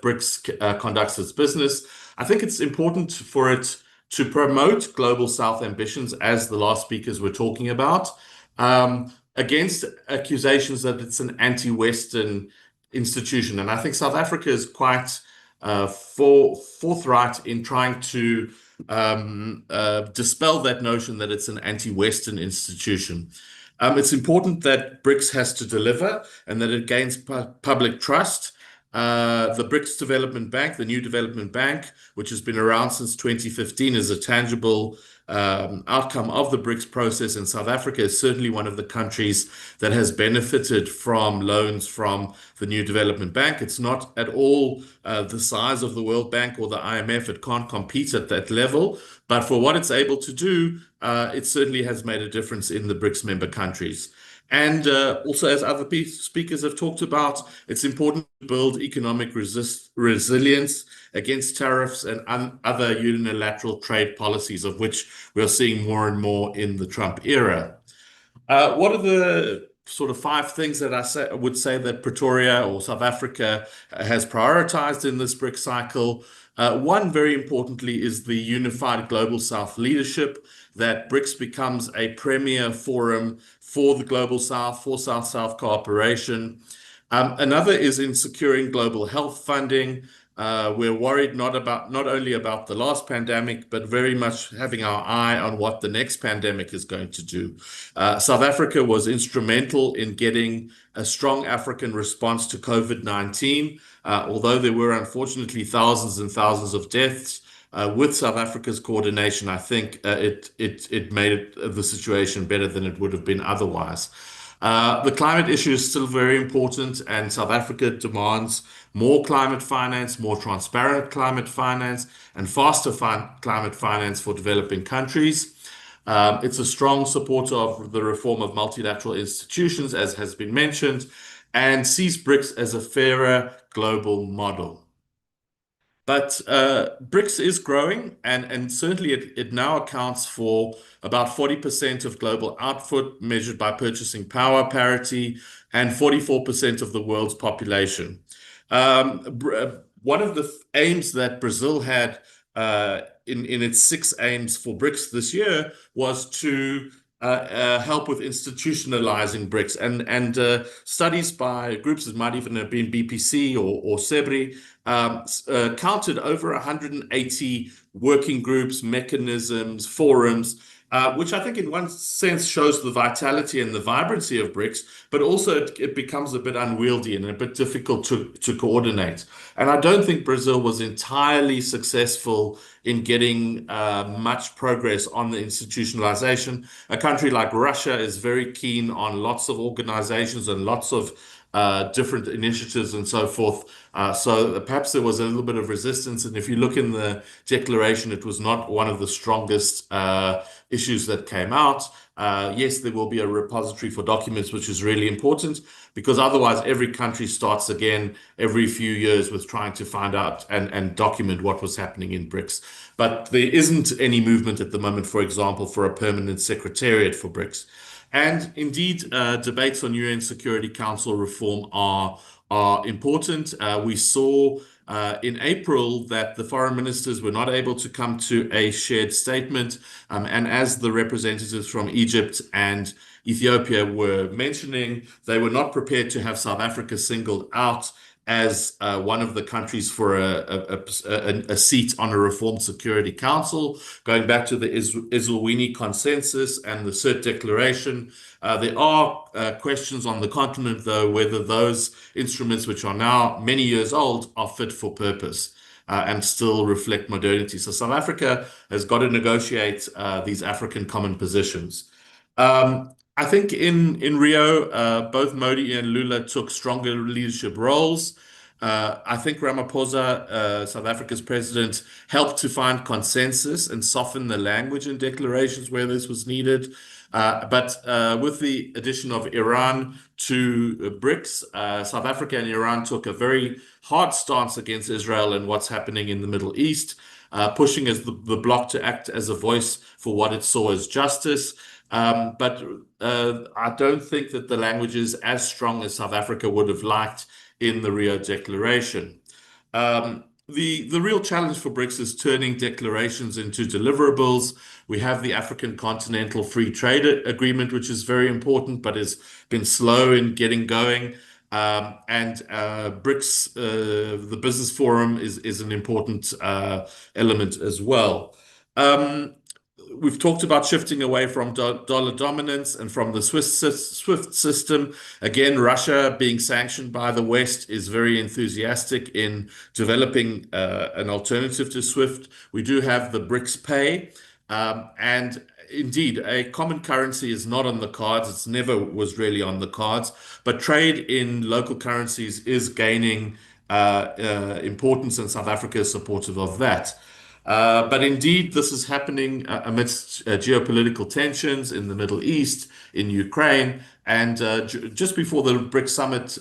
BRICS conducts its business. I think it's important for it to promote global South ambitions, as the last speakers were talking about, against accusations that it's an anti-Western institution. And I think South Africa is quite forthright in trying to dispel that notion that it's an anti-Western institution. It's important that BRICS has to deliver and that it gains public trust. The BRICS Development Bank, the new development bank, which has been around since 2015, is a tangible outcome of the BRICS process, and South Africa is certainly one of the countries that has benefited from loans from the new development bank. It's not at all the size of the World Bank or the IMF. It can't compete at that level, but for what it's able to do, it certainly has made a difference in the BRICS member countries. And also, as other speakers have talked about, it's important to build economic resilience against tariffs and other unilateral trade policies, of which we're seeing more and more in the Trump era. What are the sort of 5 things that I would say that Pretoria or South Africa has prioritized in this BRICS cycle? One, very importantly, is the unified global South leadership, that BRICS becomes a premier forum for the global South, for South-South cooperation. Another is in securing global health funding. We're worried not only about the last pandemic, but very much having our eye on what the next pandemic is going to do. South Africa was instrumental in getting a strong African response to COVID-19, although there were unfortunately thousands and thousands of deaths. With South Africa's coordination, I think it made the situation better than it would have been otherwise. The climate issue is still very important, and South Africa demands more climate finance, more transparent climate finance, and faster climate finance for developing countries. It's a strong supporter of the reform of multilateral institutions, as has been mentioned, and sees BRICS as a fairer global model. But BRICS is growing, and certainly it now accounts for about 40% of global output measured by purchasing power parity and 44% of the world's population. One of the aims that Brazil had in its 6 aims for BRICS this year was to help with institutionalizing BRICS, and studies by groups that might even have been BPC or SEBRI counted over 180 working groups, mechanisms, forums which I think in one sense shows the vitality and the vibrancy of BRICS, but also it becomes a bit unwieldy and a bit difficult to coordinate. And I don't think Brazil was entirely successful in getting much progress on the institutionalization. A country like Russia is very keen on lots of organizations and lots of different initiatives and so forth. So perhaps there was a little bit of resistance. And if you look in the declaration, it was not one of the strongest issues that came out. Yes, there will be a repository for documents, which is really important, because otherwise every country starts again every few years with trying to find out and document what was happening in BRICS. But there isn't any movement at the moment, for example, for a permanent secretariat for BRICS. And indeed, debates on UN Security Council reform are important. We saw in April that the foreign ministers were not able to come to a shared statement. And as the representatives from Egypt and Ethiopia were mentioning, they were not prepared to have South Africa singled out as one of the countries for a seat on a reformed Security Council. Going back to the Eswatini Consensus and the CERT Declaration, there are questions on the continent, though, whether those instruments, which are now many years old, are fit for purpose and still reflect modernity. So South Africa has got to negotiate these African common positions. I think in Rio, both Modi and Lula took stronger leadership roles. I think Ramaphosa, South Africa's president, helped to find consensus and soften the language in declarations where this was needed. But with the addition of Iran to BRICS, South Africa and Iran took a very hard stance against Israel and what's happening in the Middle East, pushing as the bloc to act as a voice for what it saw as justice. But I don't think that the language is as strong as South Africa would have liked in the Rio Declaration. The real challenge for BRICS is turning declarations into deliverables. We have the African Continental Free Trade Agreement, which is very important, but has been slow in getting going. And BRICS, the Business Forum, is an important element as well. We've talked about shifting away from dollar dominance and from the SWIFT system. Again, Russia being sanctioned by the West is very enthusiastic in developing an alternative to SWIFT. We do have the BRICS Pay, and indeed, a common currency is not on the cards. It's never was really on the cards, but trade in local currencies is gaining importance, and South Africa is supportive of that. But indeed, this is happening amidst geopolitical tensions in the Middle East, in Ukraine. And just before the BRICS summit,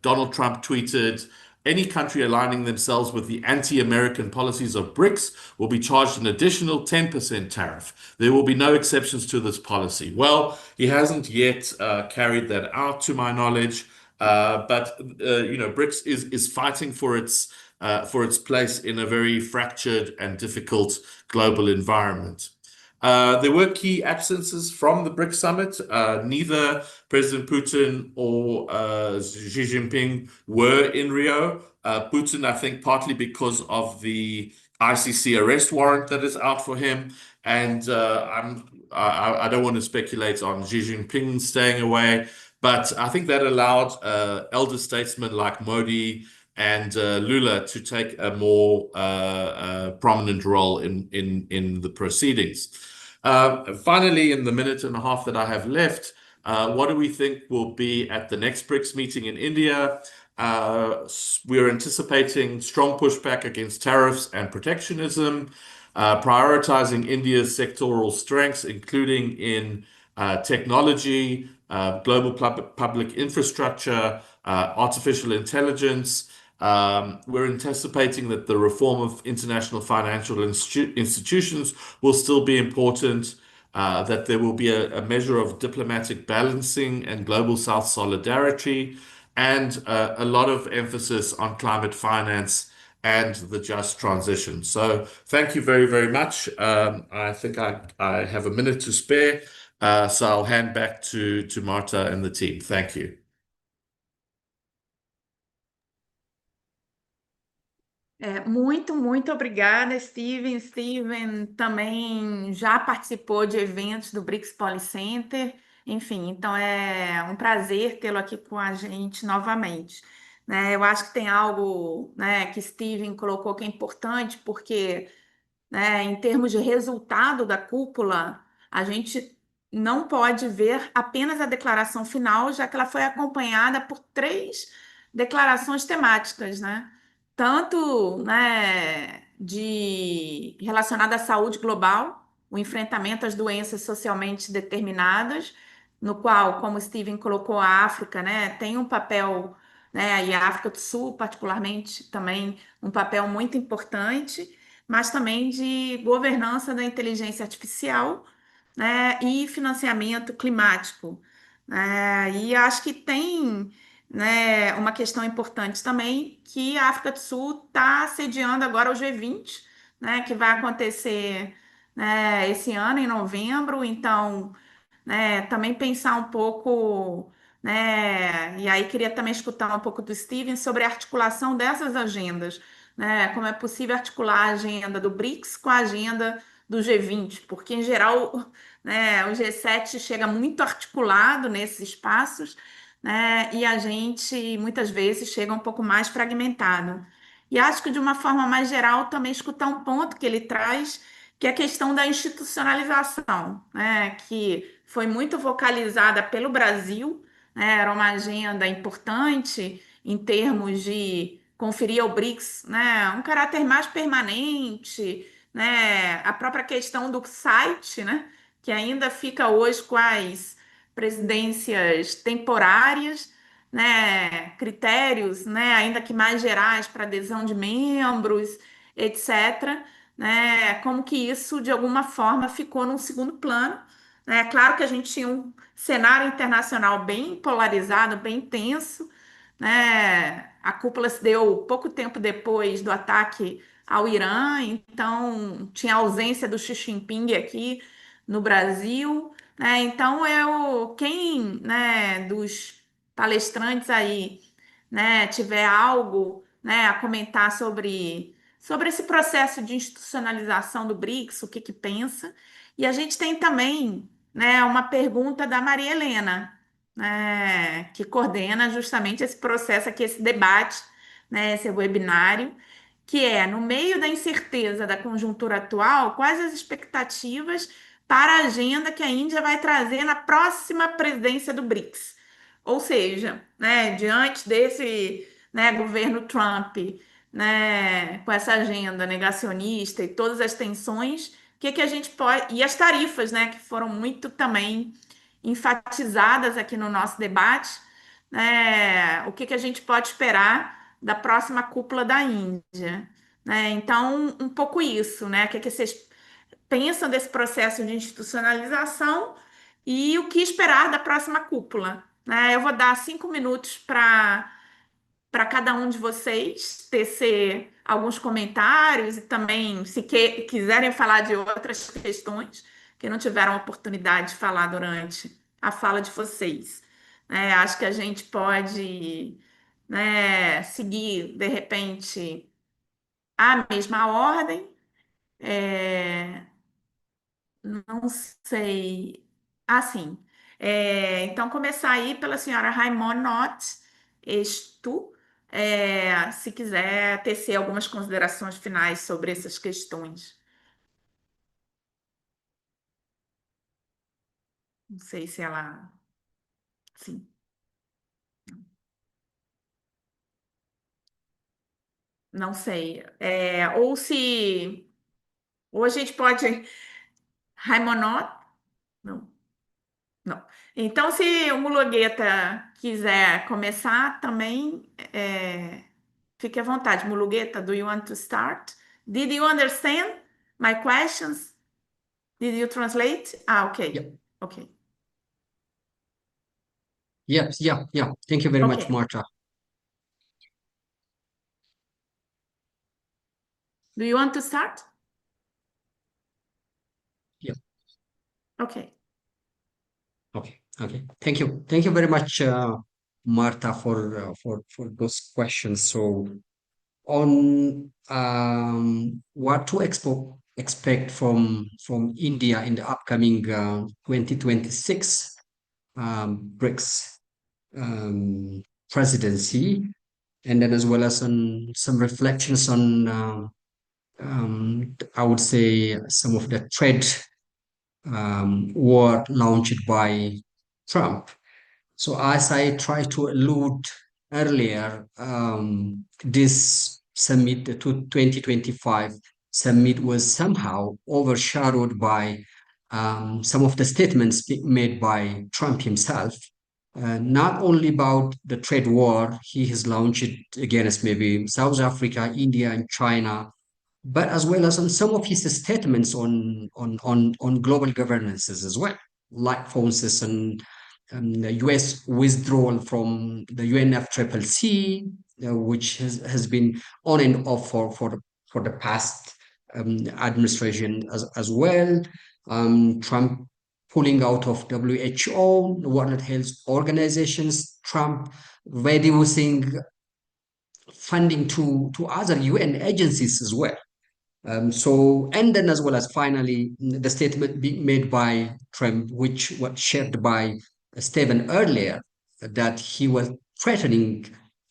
Donald Trump tweeted, "Any country aligning themselves with the anti-American policies of BRICS will be charged an additional 10% tariff. There will be no exceptions to this policy." Well, he hasn't yet carried that out, to my knowledge. But BRICS is fighting for its place in a very fractured and difficult global environment. There were key absences from the BRICS summit. Neither President Putin or Xi Jinping were in Rio. Putin, I think, partly because of the ICC arrest warrant that is out for him. And I don't want to speculate on Xi Jinping staying away, but I think that allowed elder statesmen like Modi and Lula to take a more prominent role in the proceedings. Finally, in the minute and a half that I have left, what do we think will be at the next BRICS meeting in India? We're anticipating strong pushback against tariffs and protectionism, prioritizing India's sectoral strengths, including in technology, global public infrastructure, artificial intelligence. We're anticipating that the reform of international financial institutions will still be important, that there will be a measure of diplomatic balancing and global South solidarity, and a lot of emphasis on climate finance and the just transition. So thank you very, very much. I think I have a minute to spare, so I'll hand back to Marta and the team. Thank you. Muito obrigada, Steven. Steven também já participou de eventos do BRICS Poly Center. Enfim, então é um prazer tê-lo aqui com a gente novamente. Né, eu acho que tem algo, né, que Steven colocou que é importante, porque, né, em termos de resultado da cúpula, a gente não pode ver apenas a declaração final, já que ela foi acompanhada por três declarações temáticas, né? Tanto, né, de relacionada à saúde global, o enfrentamento às doenças socialmente determinadas, no qual, como o Steven colocou, a África, né, tem um papel, né, e a África do Sul, particularmente, também um papel muito importante, mas também de governança da inteligência artificial, né, e financiamento climático. E acho que tem, né, uma questão importante também, que a África do Sul está sediando agora o G20, né, que vai acontecer, né, esse ano, em novembro. Então, né, também pensar um pouco, né, e aí queria também escutar um pouco do Steven sobre a articulação dessas agendas, né, como é possível articular a agenda do BRICS com a agenda do G20, porque em geral, né, o G7 chega muito articulado nesses espaços, né, e a gente muitas vezes chega um pouco mais fragmentado. E acho que de uma forma mais geral também escutar um ponto que ele traz, que é a questão da institucionalização, né, que foi muito focalizada pelo Brasil, né, era uma agenda importante em termos de conferir ao BRICS, né, um caráter mais permanente, né, a própria questão do site, né, que ainda fica hoje com as presidências temporárias, né, critérios, né, ainda que mais gerais para adesão de membros, etc., né, como que isso de alguma forma ficou num segundo plano. É claro que a gente tinha um cenário internacional bem polarizado, bem tenso, né? A cúpula se deu pouco tempo depois do ataque ao Irã, então tinha a ausência do Xi Jinping aqui no Brasil, né? Então quem, né, dos palestrantes aí, né, tiver algo, né, a comentar sobre esse processo de institucionalização do BRICS, o que que pensa. E a gente tem também, né, uma pergunta da Maria Helena, né, que coordena justamente esse processo aqui, esse debate, né, esse webinário, que é, no meio da incerteza da conjuntura atual, quais as expectativas para a agenda que a Índia vai trazer na próxima presidência do BRICS? Ou seja, né, diante desse, né, governo Trump, né, com essa agenda negacionista e todas as tensões, o que que a gente pode. E as tarifas, né, que foram muito também enfatizadas aqui no nosso debate, né, o que que a gente pode esperar da próxima cúpula da Índia. Né? Então, um pouco isso, né? O que que vocês pensam desse processo de institucionalização e o que esperar da próxima cúpula? Né? Eu vou dar 5 minutos para cada um de vocês tecer alguns comentários e também, se quiserem falar de outras questões que não tiveram oportunidade de falar durante a fala de vocês. Acho que a gente pode, né, seguir, de repente, a mesma ordem. É, não sei. Sim. Então, começar aí pela senhora Raimonot Estu, se quiser tecer algumas considerações finais sobre essas questões. Não sei se ela. Sim. Não sei. Ou se. Ou a gente pode. Raimonot? Não. Não. Então, se o Mulugueta quiser começar também, fique à vontade. Mulugueta, do you want to start? Did you understand my questions? Did you translate? Yeah. Okay. Okay. Yeah. Thank you very much, Okay. Marta. Do you want to start? Yeah. Okay. Okay. Thank you very much, Marta, for those questions. So on what to expect from India in the upcoming 2026 BRICS presidency, and then as well as on some reflections on I would say some of the trade war launched by Trump. So as I tried to allude earlier, this summit, the 2025 summit, was somehow overshadowed by some of the statements made by Trump himself, not only about the trade war he has launched against maybe South Africa, India, and China, but as well as on some of his statements on global governances as well, like for instance on the U.S. withdrawal from the UNFCCC, which has been on and off for the past administration as well. Trump pulling out of WHO, World Health Organizations, Trump reducing funding to other UN agencies as well. And then as well as finally, the statement being made by Trump, which was shared by Stephen earlier, that he was threatening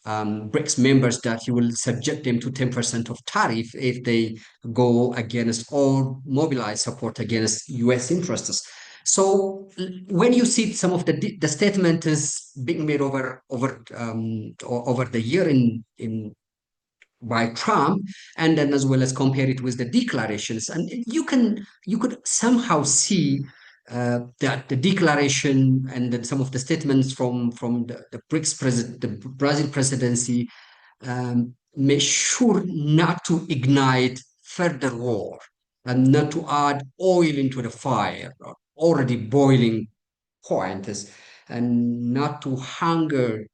BRICS members that he will subject them to 10% of tariff if they go against or mobilize support against US interests. So when you see some of the statement is being made over the year in by Trump, and then as well as compare it with the declarations, and you could somehow see that the declaration and then some of the statements from the the Brazil presidency make sure not to ignite further war and not to add oil into the fire, already boiling point is, and not to hunger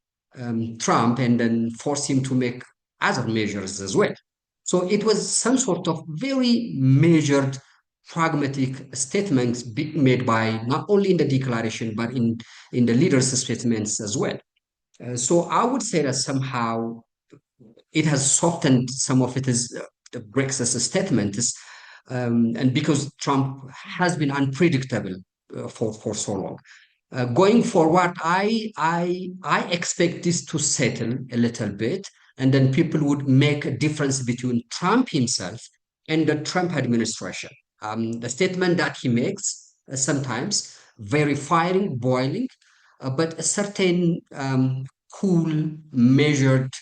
Trump and then force him to make other measures as well. So it was some sort of very measured, pragmatic statements made by not only in the declaration but in the leaders' statements as well. So I would say that somehow it has softened some of it is the BRICS statements, and because Trump has been unpredictable for so long. Going forward, I expect this to settle a little bit, and then people would make a difference between Trump himself and the Trump administration. The statement that he makes sometimes very firing, boiling, but a certain cool, measured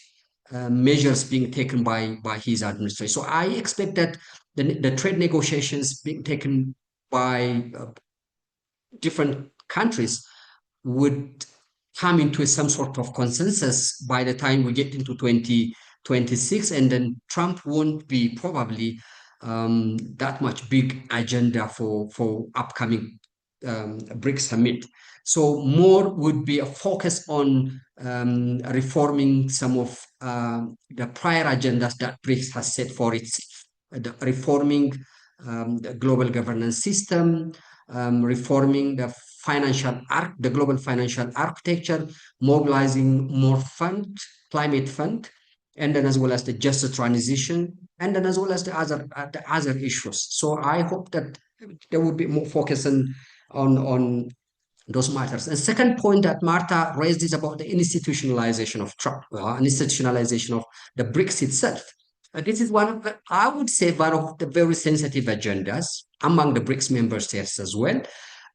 measures being taken by his administration. So I expect that the trade negotiations being taken by different countries would come into some sort of consensus by the time we get into 2026, and then Trump won't be probably that much big agenda for upcoming BRICS summit. So more would be a focus on reforming some of the prior agendas that BRICS has set for itself, reforming the global governance system, reforming the global financial architecture, mobilizing more climate fund, and then as well as the just transition, and then as well as the other issues. So I hope that there would be more focus on those matters. And second point that Martha raised is about the institutionalization of Trump, institutionalization of the BRICS itself. This is one of the, I would say, one of the very sensitive agendas among the BRICS member states as well.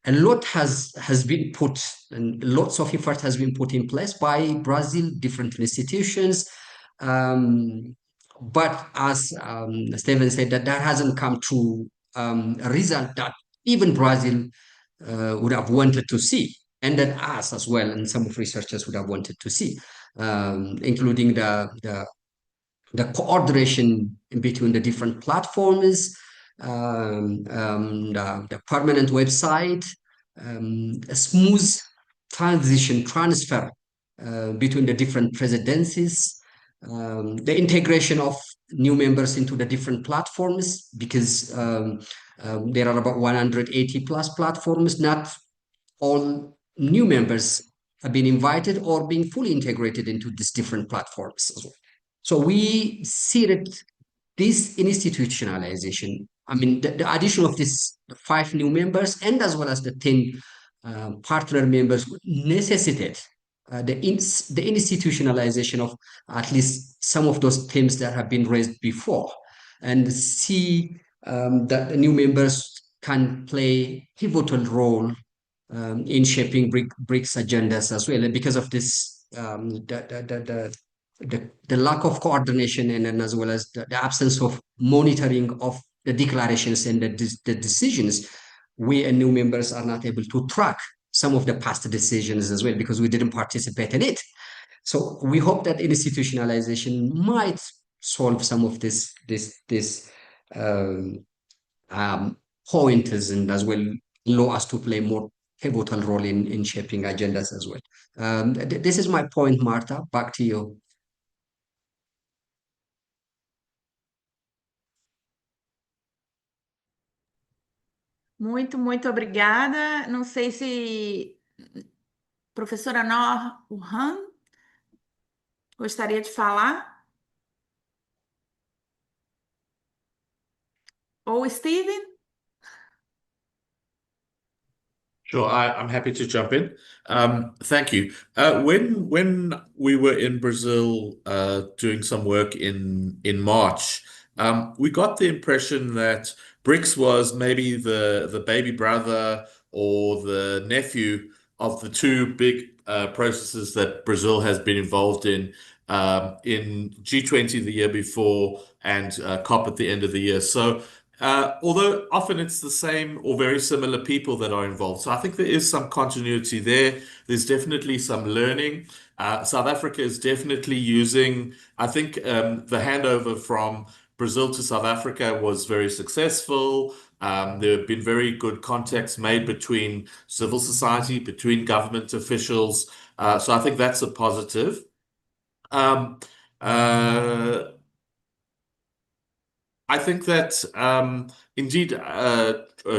A lot has been put, and lots of effort has been put in place by Brazil, different institutions. But as Stephen said, that hasn't come to a result that even Brazil would have wanted to see, and that us as well, and some of researchers would have wanted to see, including the coordination in between the different platforms, the permanent website, a smooth transfer between the different presidencies, the integration of new members into the different platforms, because there are about 180 plus platforms. Not all new members have been invited or being fully integrated into these different platforms as well. So we see it this institutionalization, I mean, the addition of these 5 new members and as well as the 10 partner members would necessitate the institutionalization of at least some of those themes that have been raised before, and see that the new members can play pivotal role in shaping BRICS agendas as well. And because of this, the lack of coordination and then as well as the absence of monitoring of the declarations and the decisions, we and new members are not able to track some of the past decisions as well because we didn't participate in it. So we hope that institutionalization might solve some of this pointers and as well allow us to play more pivotal role in shaping agendas as well. This is my point, Martha. Back to you. Muito, muito obrigada. Não sei se professora Nor Urhan gostaria de falar? Ou Steven? Sure, I'm happy to jump in. Thank you. When we were in Brazil doing some work in March, we got the impression that BRICS was maybe the baby brother or the nephew of the two big processes that Brazil has been involved in G20 the year before and COP at the end of the year. So although often it's the same or very similar people that are involved. So I think there is some continuity there. There's definitely some learning. South Africa is definitely using, I think the handover from Brazil to South Africa was very successful. There have been very good contacts made between civil society, between government officials. So I think that's a positive. I think that indeed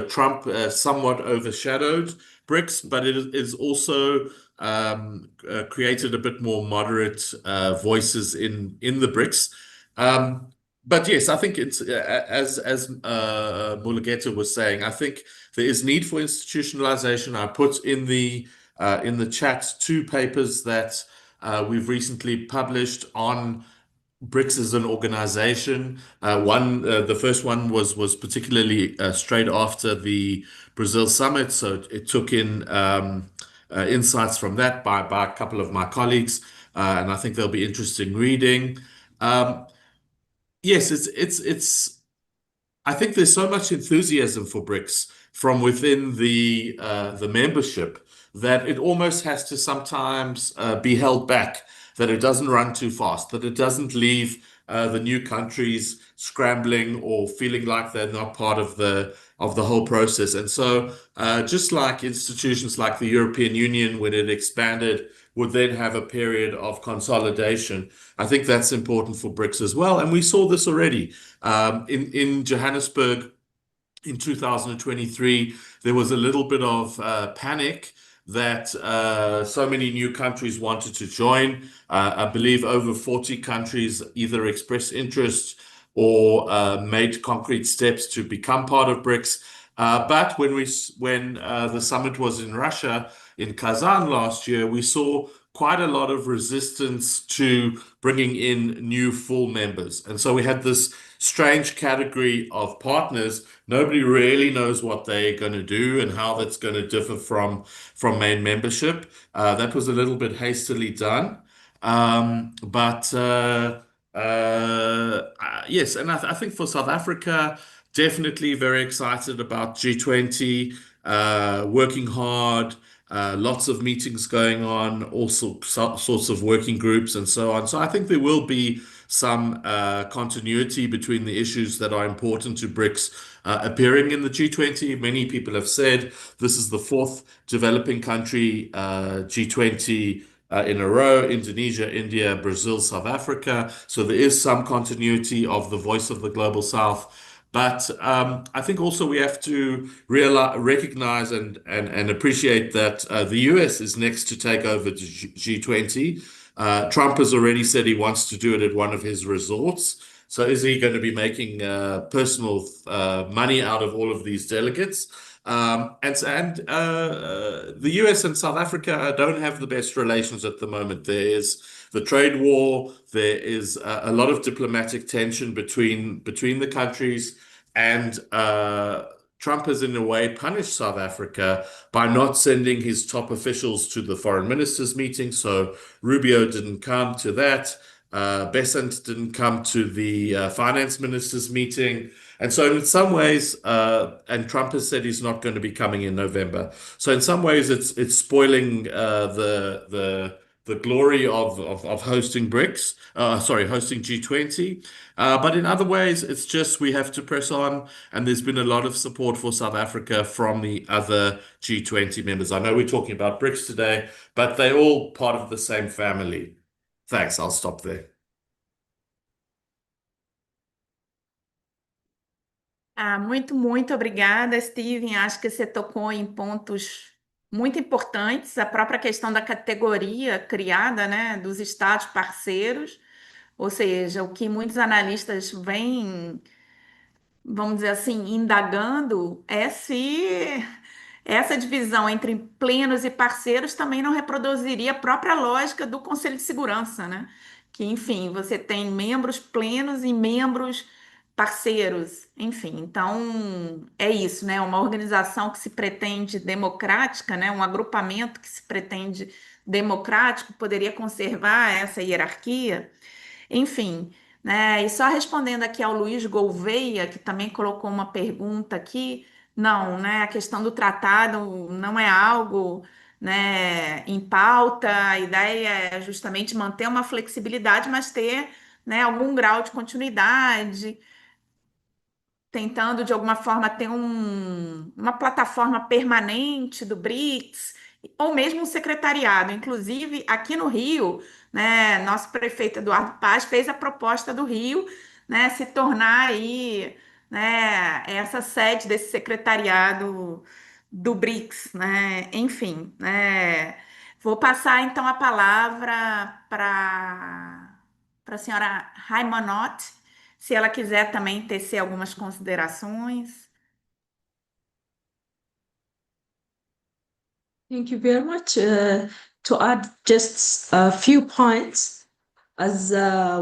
Trump somewhat overshadowed BRICS, but it is also created a bit more moderate voices in the BRICS. But yes, I think it's as Mulugeta was saying, I think there is need for institutionalization. I put in the chat 2 papers that we've recently published on BRICS as an organization. The first one was particularly straight after the Brazil summit, so it took in insights from that by a couple of my colleagues, and I think they'll be interesting reading. Yes, it's. I think there's so much enthusiasm for BRICS from within the membership that it almost has to sometimes be held back, that it doesn't run too fast, that it doesn't leave the new countries scrambling or feeling like they're not part of the whole process. And so just like institutions like the European Union, when it expanded, would then have a period of consolidation. I think that's important for BRICS as well. And we saw this already. In Johannesburg in 2023, there was a little bit of panic that so many new countries wanted to join. I believe over 40 countries either expressed interest or made concrete steps to become part of BRICS. But when the summit was in Russia, in Kazan last year, we saw quite a lot of resistance to bringing in new full members. And so we had this strange category of partners. Nobody really knows what they're going to do and how that's going to differ from main membership. That was a little bit hastily done. Yes, and I think for South Africa, definitely very excited about G20, working hard, lots of meetings going on, all sorts of working groups and so on. So I think there will be some continuity between the issues that are important to BRICS appearing in the G20. Many people have said this is the 4th developing country G20 in a row: Indonesia, India, Brazil, South Africa. So there is some continuity of the voice of the Global South. But I think also we have to recognize and appreciate that the US is next to take over G20. Trump has already said he wants to do it at one of his resorts. So is he going to be making personal money out of all of these delegates? The US and South Africa don't have the best relations at the moment. There is the trade war. There is a lot of diplomatic tension between the countries, and Trump has in a way punished South Africa by not sending his top officials to the foreign ministers meeting. So Rubio didn't come to that. Besant didn't come to the finance ministers meeting. And so in some ways, and Trump has said he's not going to be coming in November. So in some ways, it's spoiling the glory of hosting BRICS, hosting G20. But in other ways, it's just we have to press on. And there's been a lot of support for South Africa from the other G20 members. I know we're talking about BRICS today, but they're all part of the same family. Thanks, I'll stop there. Muito obrigada, Steven. Acho que você tocou em pontos muito importantes. A própria questão da categoria criada, né, dos estados parceiros, ou seja, o que muitos analistas vêm, vamos dizer assim, indagando é se essa divisão entre plenos e parceiros também não reproduziria a própria lógica do Conselho de Segurança, né? Que, enfim, você tem membros plenos e membros parceiros, enfim. Então, é isso, né? Uma organização que se pretende democrática, né? Um agrupamento que se pretende democrático poderia conservar essa hierarquia. Enfim, né? E só respondendo aqui ao Luiz Gouveia, que também colocou uma pergunta aqui, não, né? A questão do tratado não é algo, né, em pauta. A ideia é justamente manter uma flexibilidade, mas ter, né, algum grau de continuidade, tentando de alguma forma ter uma plataforma permanente do BRICS, ou mesmo um secretariado. Inclusive, aqui no Rio, né, nosso prefeito Eduardo Paz fez a proposta do Rio, né, se tornar aí, né, essa sede desse secretariado do BRICS, né? Enfim, né? Vou passar então a palavra para a senhora Raimonot, se ela quiser também tecer algumas considerações. Thank you very much. To add just a few points, as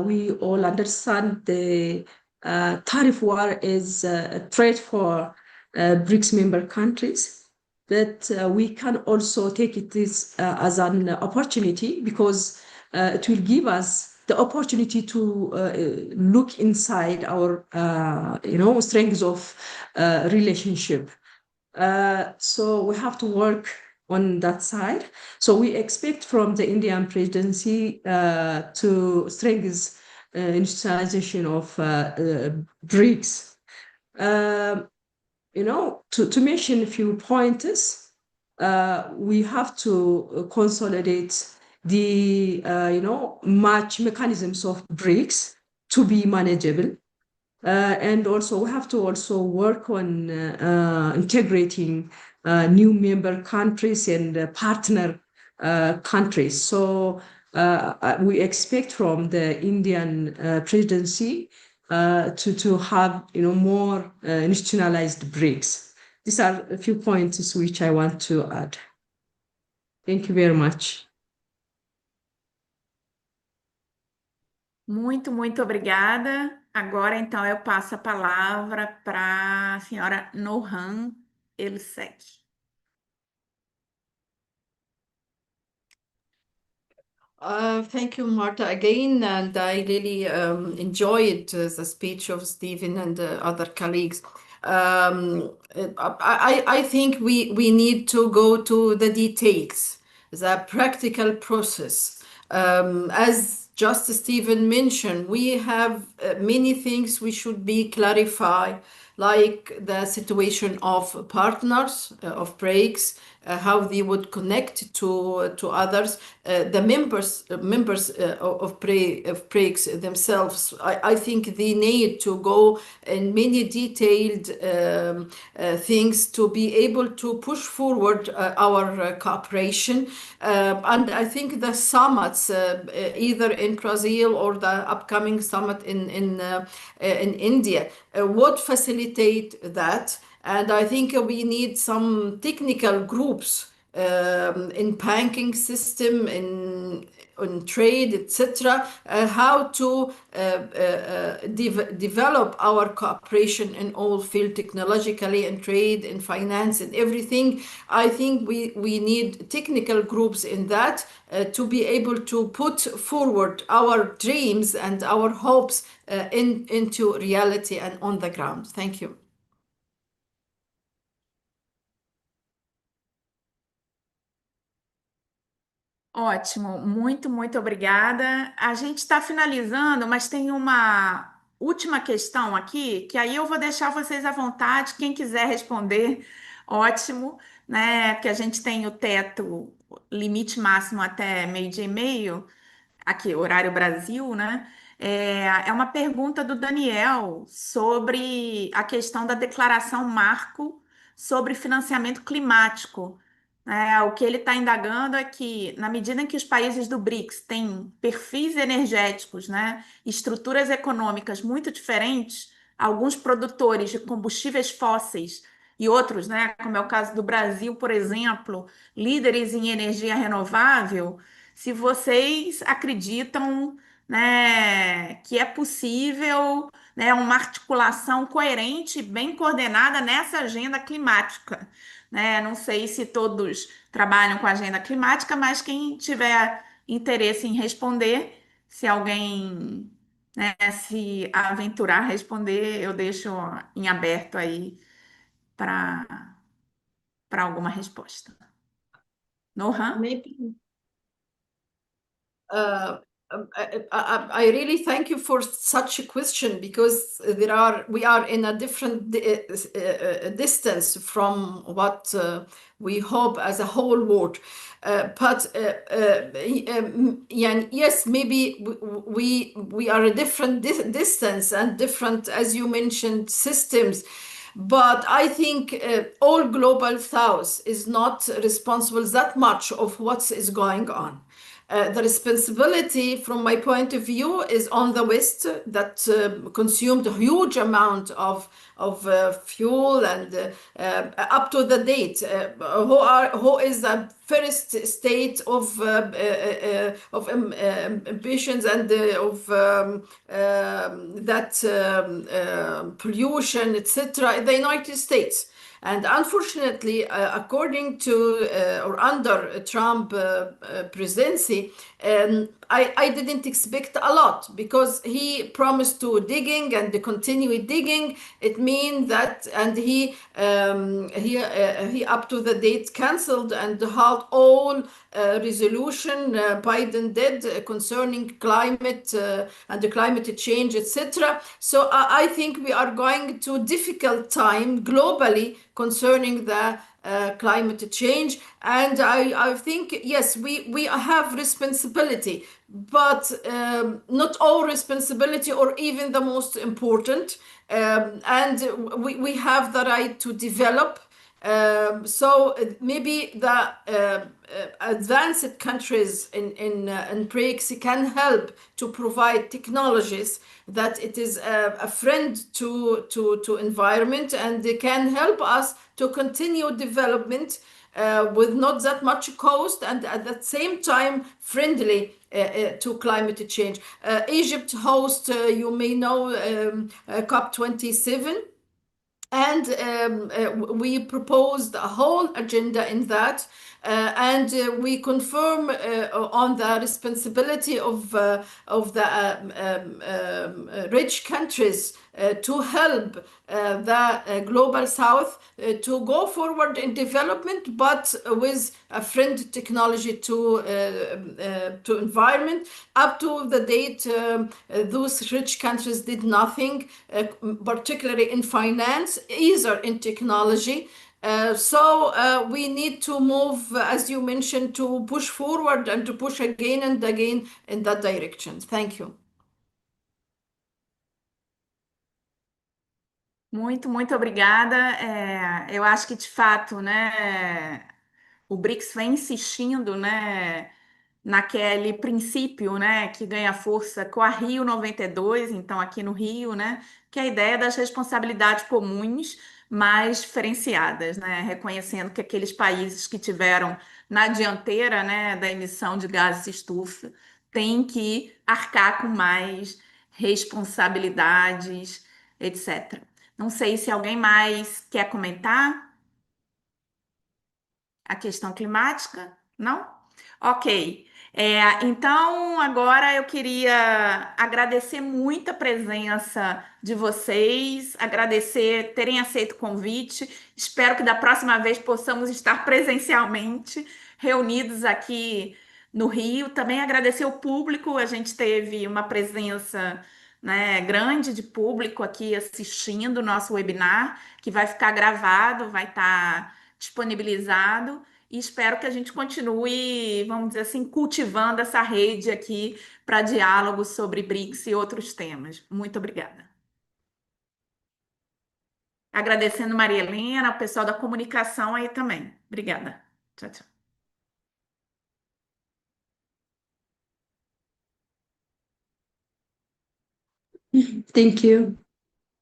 we all understand, the tariff war is a threat for BRICS member countries, but we can also take it as an opportunity, because it will give us the opportunity to look inside our, strengths of relationship. So we have to work on that side. So we expect from the Indian presidency to strengthen institutionalization of BRICS. To mention a few pointers, we have to consolidate the match mechanisms of BRICS to be manageable. And also we have to also work on integrating new member countries and partner countries. So we expect from the Indian presidency to have more institutionalized BRICS. These are a few points which I want to add. Thank you very much. Muito obrigada. Agora, então, eu passo a palavra para a senhora Nohan Elsek. Thank you, Marta, again, and I really enjoyed the speech of Stephen and other colleagues. I think we need to go to the details, the practical process. As just Stephen mentioned, we have many things we should be clarified like the situation of partners of BRICS, how they would connect to others, the members of BRICS themselves. I think they need to go in many detailed things to be able to push forward our cooperation. And I think the summits, either in Brazil or the upcoming summit in India, would facilitate that. And I think we need some technical groups in banking system, in trade, etc., how to develop our cooperation in all field, technologically, in trade, in finance, and everything. I think we need technical groups in that to be able to put forward our dreams and our hopes into reality and on the ground. Thank you. Ótimo, muito obrigada. A gente está finalizando, mas tem uma última questão aqui, que aí eu vou deixar vocês à vontade, quem quiser responder, ótimo, né? Porque a gente tem o teto, limite máximo até meio-dia e meio, aqui, horário Brasil, né? É uma pergunta do Daniel sobre a questão da declaração marco sobre financiamento climático. O que ele está indagando é que, na medida em que os países do BRICS têm perfis energéticos, né, estruturas econômicas muito diferentes, alguns produtores de combustíveis fósseis e outros, né, como é o caso do Brasil, por exemplo, líderes em energia renovável, se vocês acreditam, né, que é possível, né, uma articulação coerente e bem coordenada nessa agenda climática, né? Não sei se todos trabalham com a agenda climática, mas quem tiver interesse em responder, se alguém, né, se aventurar a responder, eu deixo em aberto aí para alguma resposta. Nohan? Maybe I really thank you for such a question, because we are in a different distance from what we hope as a whole world. Yes, maybe we are a different distance and different, as you mentioned, systems. But I think all global south is not responsible that much of what is going on. The responsibility, from my point of view, is on the West, that consumed a huge amount of fuel, and up to the date, who is the first state of ambitions and of that pollution, etc., in the United States. And unfortunately, according to or under Trump presidency, I didn't expect a lot, because he promised to digging and continue digging. It means that, and he up to the date canceled and halt all resolution Biden did concerning climate and the climate change, etc. So I think we are going to difficult time globally concerning the climate change. And I think, yes, we have responsibility, but not all responsibility, or even the most important. And we have the right to develop. So maybe the advanced countries in BRICS can help to provide technologies that it is a friend to environment, and they can help us to continue development with not that much cost, and at the same time friendly to climate change. Egypt hosts, you may know, COP27. And we proposed a whole agenda in that. and we confirm on the responsibility of the rich countries to help the global south to go forward in development, but with a friend technology to environment. Up to the date, those rich countries did nothing, particularly in finance, either in technology. So we need to move, as you mentioned, to push forward and to push again and again in that direction. Thank you. Muito obrigada. Eu acho que, de fato, né, o BRICS vem insistindo, né, naquele princípio, né, que ganha força com a Rio 92, então aqui no Rio, né, que é a ideia das responsabilidades comuns, mas diferenciadas, né, reconhecendo que aqueles países que tiveram na dianteira, né, da emissão de gases estufa têm que arcar com mais responsabilidades, etc. Não sei se alguém mais quer comentar a questão climática, não? Ok. Então, agora eu queria agradecer muito a presença de vocês, agradecer terem aceito o convite. Espero que da próxima vez possamos estar presencialmente reunidos aqui no Rio. Também agradecer o público, a gente teve uma presença, né, grande de público aqui assistindo o nosso webinar, que vai ficar gravado, vai estar disponibilizado. E espero que a gente continue, vamos dizer assim, cultivando essa rede aqui para diálogos sobre BRICS e outros temas. Muito obrigada. Agradecendo Maria Helena, o pessoal da comunicação aí também. Obrigada. Tchau, tchau. Thank you.